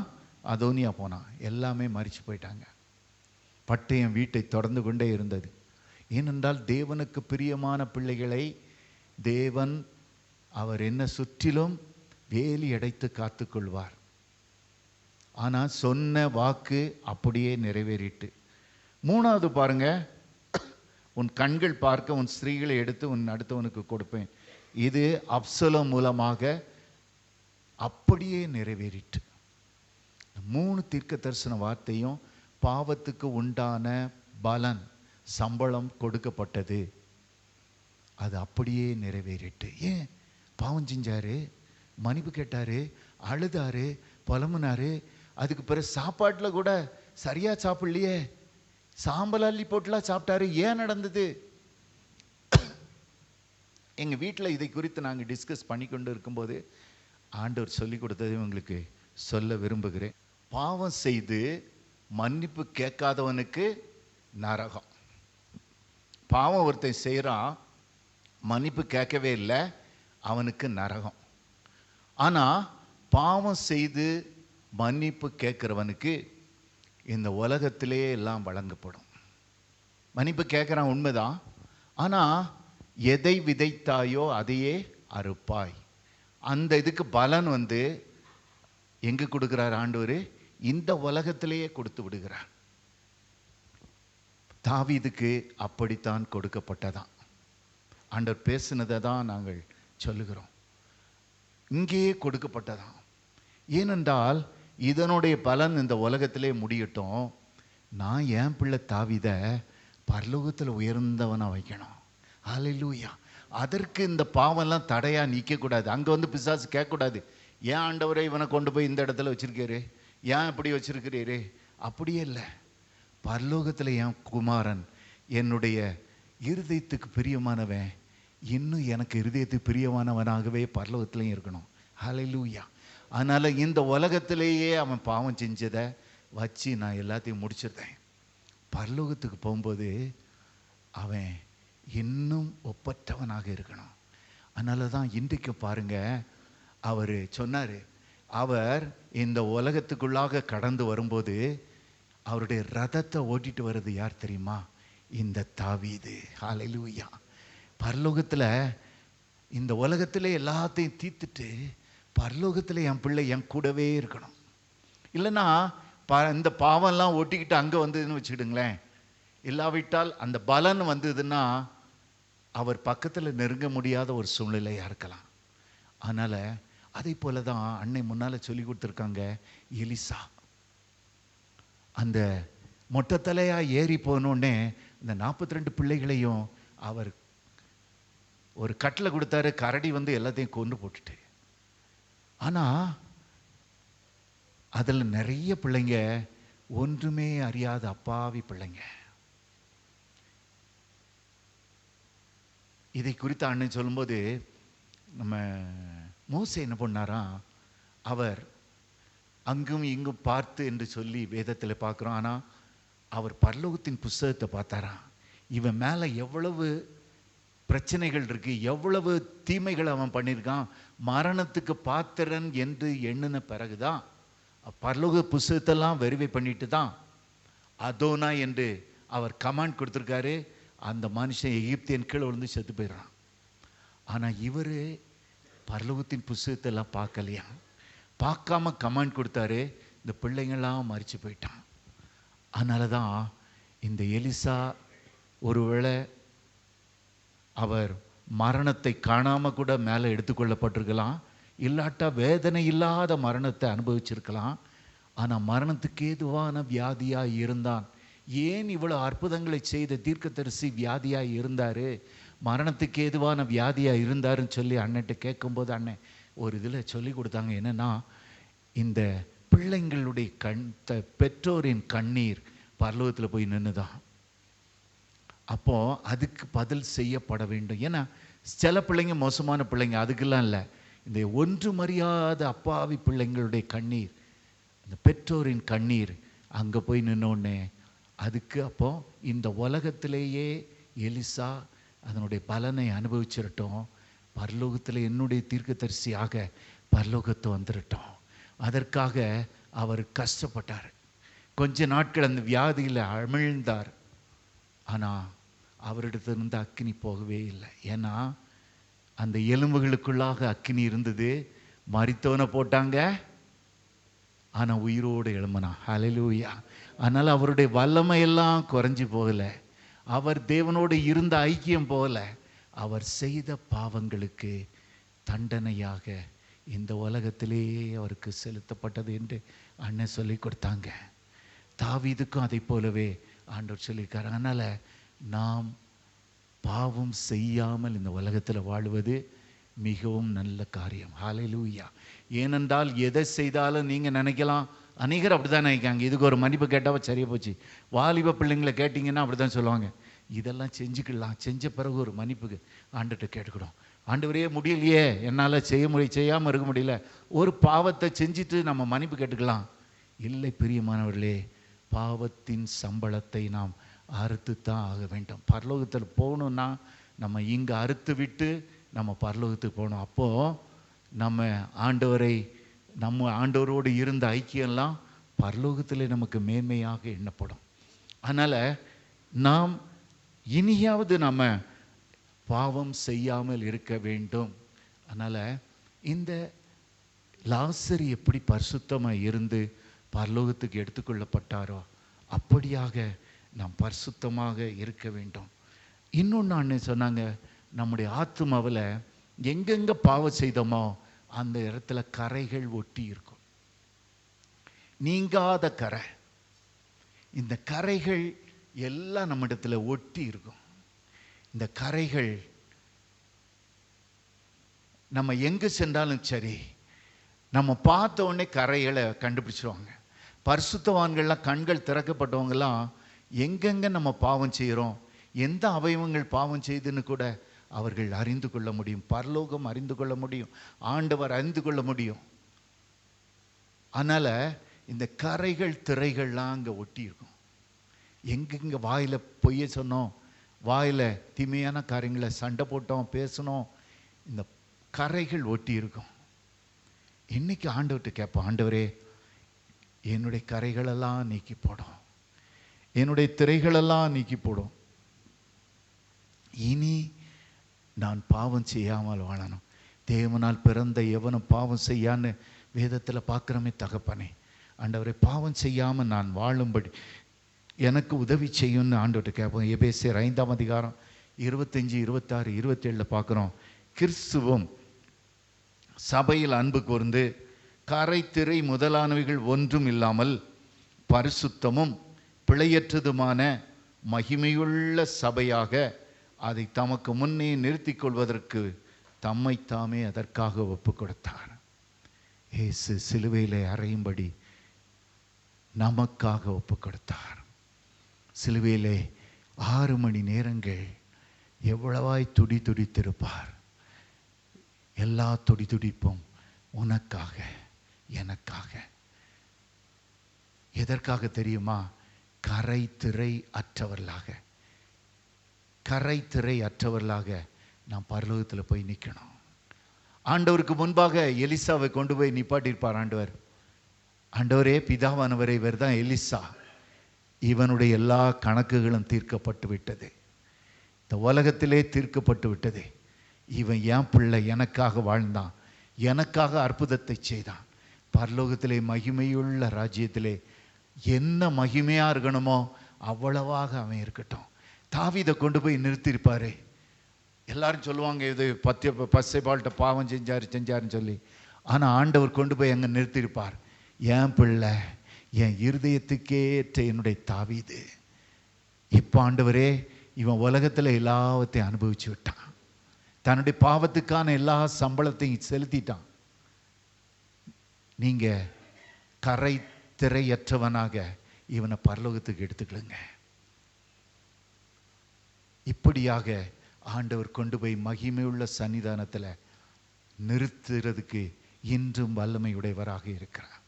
அதோனியா போனா, எல்லாமே மரிச்சு போயிட்டாங்க. பட்டயம் வீட்டை தொடர்ந்து கொண்டே இருந்தது. ஏனென்றால் தேவனுக்கு பிரியமான பிள்ளைகளை தேவன் அவர் என்ன சுற்றிலும் வேலி அடைத்து காத்து கொள்வார். ஆனால் சொன்ன வாக்கு அப்படியே நிறைவேறிட்டு. 3வது பாருங்க, உன் கண்கள் பார்க்க உன் ஸ்திரீகளை எடுத்து உன் அடுத்தவனுக்கு கொடுப்பேன். இது அப்சலோம் மூலமாக அப்படியே நிறைவேறிட்டு. 3 தீர்க்க தரிசன வார்த்தையும் பாவத்துக்கு உண்டான பலன், சம்பளம் கொடுக்கப்பட்டது. அது அப்படியே நிறைவேறிட்டு. ஏன்? பாவம் செஞ்சாரு, மன்னிப்பு கேட்டாரு, அழுதாரு, புலம்புனாரு. அதுக்கு பிறகு சாப்பாட்டில் கூட சரியா சாப்பிடலையே, சாம்பல் அள்ளி போட்டுலாம் சாப்பிட்டாரு. ஏன் நடந்தது? எங்கள் வீட்டில் இதை குறித்து நாங்கள் டிஸ்கஸ் பண்ணி கொண்டு இருக்கும்போது ஆண்டவர் சொல்லி கொடுத்ததை உங்களுக்கு சொல்ல விரும்புகிறேன். பாவம் செய்து மன்னிப்பு கேட்காதவனுக்கு நரகம். பாவம் ஒருத்தன் செய்கிறான், மன்னிப்பு கேட்கவே இல்லை, அவனுக்கு நரகம். ஆனால் பாவம் செய்து மன்னிப்பு கேட்குறவனுக்கு இந்த உலகத்திலே எல்லாம் வழங்கப்படும். மன்னிப்பு கேட்குறான், உண்மைதான். ஆனால் எதை விதைத்தாயோ அதையே அறுப்பாய். அந்த இதுக்கு பலன் எங்கே கொடுக்குறார் ஆண்டவர்? இந்த உலகத்திலேயே கொடுத்து விடுகிறார். தாவீதுக்கு அப்படித்தான் கொடுக்கப்பட்டதான். ஆண்டவர் பேசினதை தான் நாங்கள் சொல்லுகிறோம். இங்கேயே கொடுக்கப்பட்டதான். ஏனென்றால் இதனுடைய பலன் இந்த உலகத்திலே முடியட்டும், நான் என் பிள்ளை தாவீதை பரலோகத்தில் உயர்ந்தவனா வைக்கணும். ஹல்லேலூயா. அதற்கு இந்த பாவம்லாம் தடையாக நிற்கக்கூடாது. அங்கே பிசாசு கேட்கக்கூடாது, ஏன் ஆண்டவரை இவனை கொண்டு போய் இந்த இடத்துல வச்சிருக்காரு, ஏன் இப்படி வச்சிருக்கிறீரே. அப்படியே இல்லை. பரலோகத்தில் என் குமாரன் என்னுடைய இருதயத்துக்கு பிரியமானவன், இன்னும் எனக்கு இருதயத்துக்கு பிரியமானவனாகவே பரலோகத்திலையும் இருக்கணும். ஹல்லேலூயா. அதனால் இந்த உலகத்திலேயே அவன் பாவம் செஞ்சதை வச்சு நான் எல்லாத்தையும் முடிச்சிருந்தேன். பரலோகத்துக்கு போகும்போது அவன் இன்னும் ஒப்பற்றவனாக இருக்கணும். அதனால தான் இன்றைக்கு பாருங்கள், அவர் சொன்னார், அவர் இந்த உலகத்துக்குள்ளாக கடந்து வரும்போது அவருடைய ரதத்தை ஓட்டிட்டு வர்றது யார் தெரியுமா? இந்த தாவீது. ஹல்லேலூயா. பரலோகத்தில் இந்த உலகத்தில் எல்லாத்தையும் தீர்த்துட்டு பரலோகத்தில் என் பிள்ளை என் கூடவே இருக்கணும். இல்லைன்னா இந்த பாவம்லாம் ஒட்டிக்கிட்டு அங்கே வந்ததுன்னு வச்சுக்கிடுங்களேன், இல்லாவிட்டால் அந்த பலன் வந்ததுன்னா அவர் பக்கத்தில் நெருங்க முடியாத ஒரு சூழ்நிலையாக இருக்கலாம். அதனால் அதே போல தான் அன்னை முன்னால் சொல்லி கொடுத்துருக்காங்க. எலிசா அந்த மொட்டை தலையாக ஏறி போனோடனே இந்த 42 பிள்ளைகளையும் அவர் ஒரு கட்டில் கொடுத்தாரு. கரடி வந்து எல்லாத்தையும் கொண்டு போட்டுட்டு. ஆனால் அதில் நிறைய பிள்ளைங்க ஒன்றுமே அறியாத அப்பாவி பிள்ளைங்க. இதை குறித்து அண்ணன் சொல்லும்போது, நம்ம மோசே என்ன பண்ணாராம், அவர் அங்கும் இங்கும் பார்த்து என்று சொல்லி வேதத்தில் பார்க்குறோம். ஆனால் அவர் பரலோகத்தின் புஸ்தகத்தை பார்த்தாராம். இவன் மேலே எவ்வளவு பிரச்சனைகள் இருக்கு, எவ்வளவு தீமைகள் அவன் பண்ணியிருக்கான், மரணத்துக்கு பாத்திரன் என்று எண்ணின பிறகுதான் பரலோக புஸ்தகத்தெல்லாம் வெரிஃபை பண்ணிட்டு தான் அதோனா என்று அவர் கமாண்ட் கொடுத்துருக்காரு. அந்த மனுஷன் எகிப்தியன் கீழே விழுந்து செத்து போயிடுறான். ஆனால் இவர் பரலோகத்தின் புஸ்தகத்தெல்லாம் பார்க்கலையா, பார்க்காம கமாண்ட் கொடுத்தாரு. இந்த பிள்ளைங்கள்லாம் மறித்து போயிட்டான். அதனால தான் இந்த எலிசா ஒருவேளை அவர் மரணத்தை காணாமல் கூட மேலே எடுத்துக்கொள்ளப்பட்டிருக்கலாம், இல்லாட்டா வேதனை இல்லாத மரணத்தை அனுபவிச்சிருக்கலாம். ஆனால் மரணத்துக்கு ஏதுவான வியாதியாக இருந்தான். ஏன் இவ்வளோ அற்புதங்களை செய்த தீர்க்கதரிசி வியாதியாக இருந்தார், மரணத்துக்கு ஏதுவான வியாதியாக இருந்தாருன்னு சொல்லி அண்ணன்ட்ட கேட்கும்போது அண்ணன் ஒரு இதில் சொல்லி கொடுத்தாங்க. என்னென்னா, இந்த பிள்ளைங்களுடைய பெற்றோரின் கண்ணீர் பரலோகத்தில் போய் நின்றுதான். அப்போது அதுக்கு பதில் செய்யப்பட வேண்டும். ஏன்னா சில பிள்ளைங்க மோசமான பிள்ளைங்க, அதுக்கெல்லாம் இல்லை. இந்த ஒன்று மறியாத அப்பாவி பிள்ளைங்களுடைய கண்ணீர், இந்த பெற்றோரின் கண்ணீர் அங்கே போய் நின்னோடனே அதுக்கு அப்போ இந்த உலகத்திலேயே எலிசா அதனுடைய பலனை அனுபவிச்சிடட்டும், பரலோகத்தில் என்னுடைய தீர்க்கதரிசியாக பரலோகத்தை வந்துடட்டும். அதற்காக அவர் கஷ்டப்பட்டார். கொஞ்ச நாட்கள் அந்த வியாதியில் அமிழ்ந்தார். ஆனால் அவரிடத்திலிருந்து அக்கினி போகவே இல்லை. ஏன்னா அந்த எலும்புகளுக்குள்ளாக அக்கினி இருந்தது. மரித்தவனை போட்டாங்க, ஆனால் உயிரோடு எழும்பினா. ஹல்லேலூயா. அதனால் அவருடைய வல்லமையெல்லாம் குறைஞ்சி போகலை, அவர் தேவனோடு இருந்த ஐக்கியம் போகல. அவர் செய்த பாவங்களுக்கு தண்டனையாக இந்த உலகத்திலேயே அவருக்கு செலுத்தப்பட்டது என்று அண்ணன் சொல்லி கொடுத்தாங்க. தாவீதுக்கும் அதை போலவே ஆண்டவர் சொல்லியிருக்காரு. அதனால் நாம் பாவம் செய்யாமல் இந்த உலகத்தில் வாழ்வது மிகவும் நல்ல காரியம். ஹல்லேலூயா. ஏனென்றால் எதை செய்தாலும் நீங்கள் நினைக்கலாம், அநேகர் அப்படி தான் நினைக்காங்க, இதுக்கு ஒரு மன்னிப்பு கேட்டால் சரியாக போச்சு. வாலிப பிள்ளைங்களை கேட்டிங்கன்னா அப்படி தான் சொல்லுவாங்க, இதெல்லாம் செஞ்சுக்கலாம், செஞ்ச பிறகு ஒரு மன்னிப்புக்கு ஆண்டுகிட்ட கேட்டுக்கிடும். ஆண்டவரே முடியலையே, என்னால் செய்யாமல் இருக்க முடியல, ஒரு பாவத்தை செஞ்சுட்டு நம்ம மன்னிப்பு கேட்டுக்கலாம். இல்லை பிரியமானவர்களே, பாவத்தின் சம்பளத்தை நாம் அறுத்து தான் ஆக வேண்டும். பரலோகத்தில் போகணுன்னா நம்ம இங்கே அறுத்து விட்டு நம்ம பரலோகத்துக்கு போகணும். அப்போது நம்ம ஆண்டவரோடு இருந்த ஐக்கியம்லாம் பரலோகத்தில் நமக்கு மேன்மையாக எண்ணப்படும். அதனால் நாம் இனியாவது நம்ம பாவம் செய்யாமல் இருக்க வேண்டும். அதனால் இந்த லாசர் எப்படி பரிசுத்தமாக இருந்து பரலோகத்துக்கு எடுத்துக்கொள்ளப்பட்டாரோ அப்படியாக நாம் பரிசுத்தமாக இருக்க வேண்டும். இன்னொன்று அண்ணன் சொன்னாங்க, நம்முடைய ஆத்துமாவில் எங்கெங்கே பாவம் செய்தோமோ அந்த இடத்துல கரைகள் ஒட்டி இருக்கும், நீங்காத கரை. இந்த கரைகள் எல்லாம் நம்ம இடத்துல ஒட்டி இருக்கும். இந்த கரைகள் நம்ம எங்கே சென்றாலும் சரி, நம்ம பார்த்த உடனே கரைகளை கண்டுபிடிச்சிருவாங்க. பரிசுத்தவான்கள்லாம், கண்கள் திறக்கப்பட்டவங்கெல்லாம் எங்கெங்கே நம்ம பாவம் செய்கிறோம், எந்த அவயவங்கள் பாவம் செய்துன்னு கூட அவர்கள் அறிந்து கொள்ள முடியும். பரலோகம் அறிந்து கொள்ள முடியும், ஆண்டவர் அறிந்து கொள்ள முடியும். அதனால் இந்த கரைகள் திரைகள்லாம் அங்கே ஒட்டி இருக்கும். எங்கெங்கே வாயில் பொய்ய சொன்னோம், வாயில் தீமையான காரியங்களை சண்டை போட்டோம், பேசணும், இந்த கரைகள் ஒட்டி இருக்கும். இன்னைக்கு ஆண்டவர்கிட்ட கேட்போம், ஆண்டவரே என்னுடைய கரைகளெல்லாம் நீக்கி போடும், என்னுடைய திரைகளெல்லாம் நீக்கி போடும், இனி நான் பாவம் செய்யாமல் வாழணும். தேவனால் பிறந்த எவனும் பாவம் செய்யான்னு வேதத்தில் பார்க்குறோமே தகப்பனே. ஆண்டவரை பாவம் செய்யாமல் நான் வாழும்படி எனக்கு உதவி செய்யும்னு ஆண்டவர்கிட்ட கேட்போம். எபேசியர் 5ஆம் அதிகாரம் 25, 26, 27 பார்க்குறோம். கிறிஸ்துவும் சபையில் அன்பு கூர்ந்து கரை திரை முதலானவைகள் ஒன்றும் இல்லாமல் பரிசுத்தமும் பிழையற்றதுமான மகிமையுள்ள சபையாக அதை தமக்கு முன்னே நிறுத்தி கொள்வதற்கு தம்மை தாமே அதற்காக ஒப்பு கொடுத்தார். இயேசு சிலுவையிலே அறையும்படி நமக்காக ஒப்பு கொடுத்தார். சிலுவையிலே 6 மணி நேரங்கள் எவ்வளவாய் துடித்திருப்பார். எல்லா துடிப்பும் உனக்காக எனக்காக. எதற்காக தெரியுமா? கரை திரை அற்றவர்களாக நாம் பரலோகத்தில் போய் நிற்கணும். ஆண்டவருக்கு முன்பாக எலிசாவை கொண்டு போய் நிப்பாட்டியிருப்பார் ஆண்டவர். ஆண்டவரே பிதாவானவரை, இவர் தான் எலிசா, இவனுடைய எல்லா கணக்குகளும் தீர்க்கப்பட்டு விட்டது, இந்த உலகத்திலே தீர்க்கப்பட்டு விட்டது. இவன் என் பிள்ளை, எனக்காக வாழ்ந்தான், எனக்காக அற்புதத்தை செய்தான். பரலோகத்திலே மகிமையுள்ள ராஜ்யத்திலே என்ன மகிமையா இருக்கணுமோ அவ்வளவாக அவன் இருக்கட்டும். தாவீதை கொண்டு போய் நிறுத்தியிருப்பாரு. எல்லாரும் சொல்லுவாங்க, இது பச்சைபால்கிட்ட பாவம் செஞ்சாருன்னு சொல்லி. ஆனால் ஆண்டவர் கொண்டு போய் அங்கே நிறுத்தியிருப்பார். என் பிள்ளை, என் இருதயத்துக்கேற்ற என்னுடைய தாவீது. இப்போ ஆண்டவரே, இவன் உலகத்தில் எல்லாத்தையும் அனுபவிச்சு விட்டான், தன்னுடைய பாவத்துக்கான எல்லா சம்பளத்தையும் செலுத்திட்டான். நீங்க கரை திரையற்றவனாக இவனை பரலோகத்துக்கு எடுத்துக்கலுங்க. இப்படியாக ஆண்டவர் கொண்டு போய் மகிமையுள்ள சன்னிதானத்தில் நிறுத்துறதுக்கு இன்றும் வல்லமையுடையவராக இருக்கிறார்.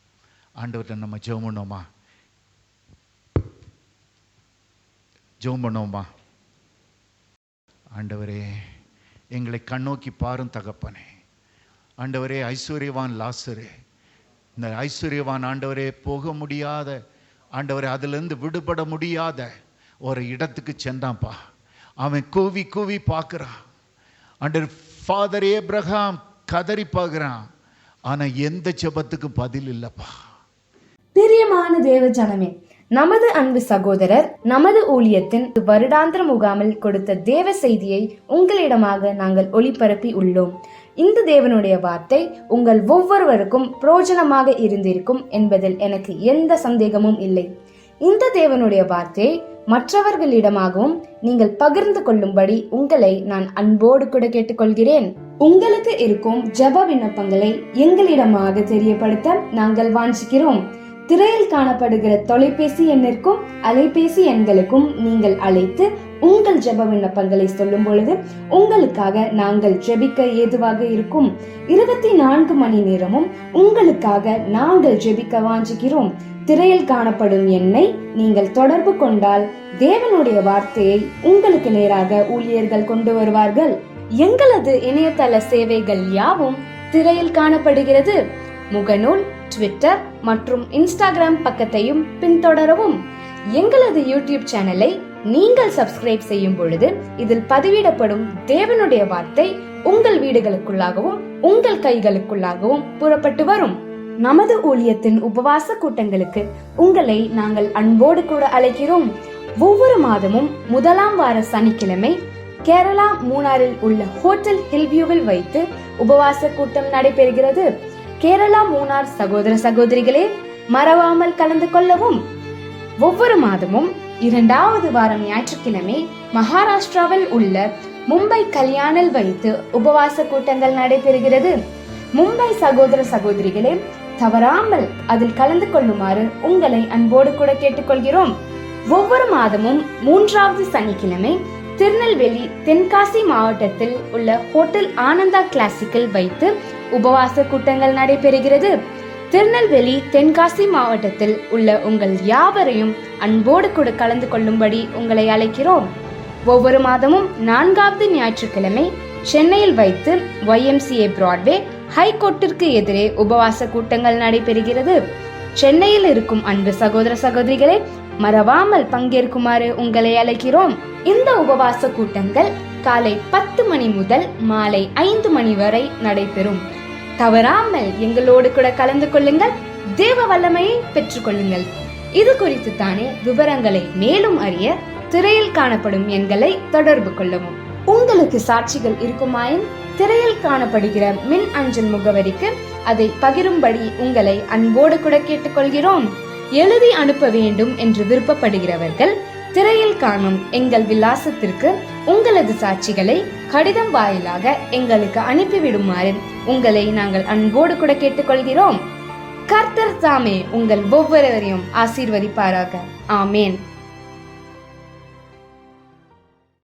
ஆண்டவர்கிட்ட நம்ம ஜெபம் பண்ணுவோமா? ஆண்டவரே, எங்களை கண்ணோக்கி பாரும் தகப்பனே. ஆண்டவரே, ஐஸ்வர்யவான் லாசரு, இந்த ஐஸ்வர்யவான் ஆண்டவரே போக முடியாத, ஆண்டவரே அதிலிருந்து விடுபட முடியாத ஒரு இடத்துக்கு சென்றான்ப்பா. அவன் கூவி பார்க்குறான். ஆண்டவர் ஃபாதர் ஏப்ரஹாம் கதறி பார்க்குறான். ஆனால் எந்த ஜெபத்துக்கும் பதில் இல்லைப்பா. பிரியமான தேவ ஜனமே, நமது அன்பு சகோதரர் நமது ஊழியத்தின் வருடாந்திர முகாமில் கொடுத்த தேவ செய்தியை உங்களிடமாக நாங்கள் ஒளிபரப்பி உள்ளோம். இந்த தேவனுடைய வார்த்தை உங்கள் ஒவ்வொருவருக்கும் பிரயோஜனமாக இருந்திருக்கும் என்பதில் எனக்கு எந்த சந்தேகமும் இல்லை. இந்த தேவனுடைய வார்த்தையை மற்றவர்களிடமாகவும் நீங்கள் பகிர்ந்து கொள்ளும்படி உங்களை நான் அன்போடு கூட கேட்டுக்கொள்கிறேன். உங்களுக்கு இருக்கும் ஜெப விண்ணப்பங்களை எங்களிடமாக தெரியப்படுத்த நாங்கள் வாஞ்சிக்கிறோம். திரையில் காணப்படுகிற தொலைபேசி எண்ணிற்கும் அலைபேசி எண்களுக்கும் நீங்கள் அழைத்து உங்கள் ஜெப விண்ணப்பங்களை சொல்லும் பொழுது உங்களுக்காக நாங்கள் ஜெபிக்க ஏதுவாக இருக்கும். 24 மணி நேரமும் உங்களுக்காக நாங்கள் ஜெபிக்க வாஞ்சிக்கிறோம். திரையில் காணப்படும் எண்ணை நீங்கள் தொடர்பு கொண்டால் தேவனுடைய வார்த்தையை உங்களுக்கு நேராக ஊழியர்கள் கொண்டு வருவார்கள். எங்களது இணையதள சேவைகள் யாவும் திரையில் காணப்படுகிறது. முகநூல், ட்விட்டர் மற்றும் இன்ஸ்டாகிராம் பக்கத்தையும் பின்தொடரவும். எங்களது யூடியூப் சேனலை நீங்கள் சப்ஸ்கிரைப் செய்யும் பொழுது இதில் பதிவிடப்படும் தேவனுடைய வார்த்தை உங்கள் வீடுகளுக்குள்ளாகவும் உங்கள் கைகளுக்குள்ளாகவும் புறப்பட்டு வரும். நமது ஊழியத்தின் உபவாச கூட்டங்களுக்கு உங்களை நாங்கள் அன்போடு கூட அழைக்கிறோம். ஒவ்வொரு மாதமும் 1ஆம் வார சனிக்கிழமை கேரளா மூணாரில் உள்ள ஹோட்டல் ஹில்வியூவில் வைத்து உபவாச கூட்டம் நடைபெறுகிறது. கேரளா மூணார் சகோதர சகோதரிகளே, மறவாமல் கலந்து கொள்ளவும். ஒவ்வொரு மாதமும் 2வது வாரம் ஞாயிற்றுக்கிழமை மகாராஷ்டிராவில் உள்ள மும்பை கல்யாணில் வைத்து உபவாச கூட்டங்கள் நடைபெறுகிறது. மும்பை சகோதர சகோதரிகளே, தவறாமல் அதில் கலந்து கொள்ளுமாறு உங்களை அன்போடு கூட கேட்டுக்கொள்கிறோம். ஒவ்வொரு மாதமும் 3வது சனிக்கிழமை திருநெல்வேலி தென்காசி மாவட்டத்தில் உள்ள ஹோட்டல் ஆனந்தா கிளாசிக்கில் வைத்து உபவாச கூட்டங்கள் நடைபெறுகிறது. திருநெல்வேலி தென்காசி மாவட்டத்தில் உள்ள உங்கள் யாவரையும் அன்போடு கூட கலந்து கொள்ளும்படி உங்களை அழைக்கிறோம். ஒவ்வொரு மாதமும் 4வது ஞாயிற்றுக்கிழமை சென்னையில் வைத்து YMCA பிராட்வே ஹைகோர்ட்டிற்கு எதிரே உபவாச கூட்டங்கள் நடைபெறுகிறது. சென்னையில் இருக்கும் அன்பு சகோதர சகோதரிகளே, மறவாமல் பங்கேற்குமாறு உங்களை அழைக்கிறோம். இந்த உபவாச கூட்டங்கள் காலை 10 மணி முதல் மாலை 5 மணி வரை நடைபெறும். தவறாமல் எங்களோடு கூட கலந்து கொள்ளுங்கள். தேவ வல்லமையை பெற்றுக் கொள்ளுங்கள். இது குறித்து தானே விவரங்களை மேலும் அறிய திரையில் காணப்படும் எண்களை தொடர்பு கொள்ளவும். உங்களுக்கு சாட்சிகள் இருக்குமாயின் திரையில் காணப்படுகிற மின் அஞ்சல் முகவரிக்கு அதை பகிரும்படி உங்களை அன்போடு கூட கேட்டுக்கொள்கிறோம். எழுதி அனுப்ப வேண்டும் என்று விருப்பப்படுகிறவர்கள் திரையில் காணும் எங்கள் விலாசத்திற்கு உங்களது சாட்சிகளை கடிதம் வாயிலாக எங்களுக்கு அனுப்பிவிடுமாறு உங்களை நாங்கள் அன்போடு கூட கேட்டுக்கொள்கிறோம். கர்த்தர் தாமே உங்கள் ஒவ்வொருவரையும் ஆசீர்வதிப்பாராக. ஆமேன்.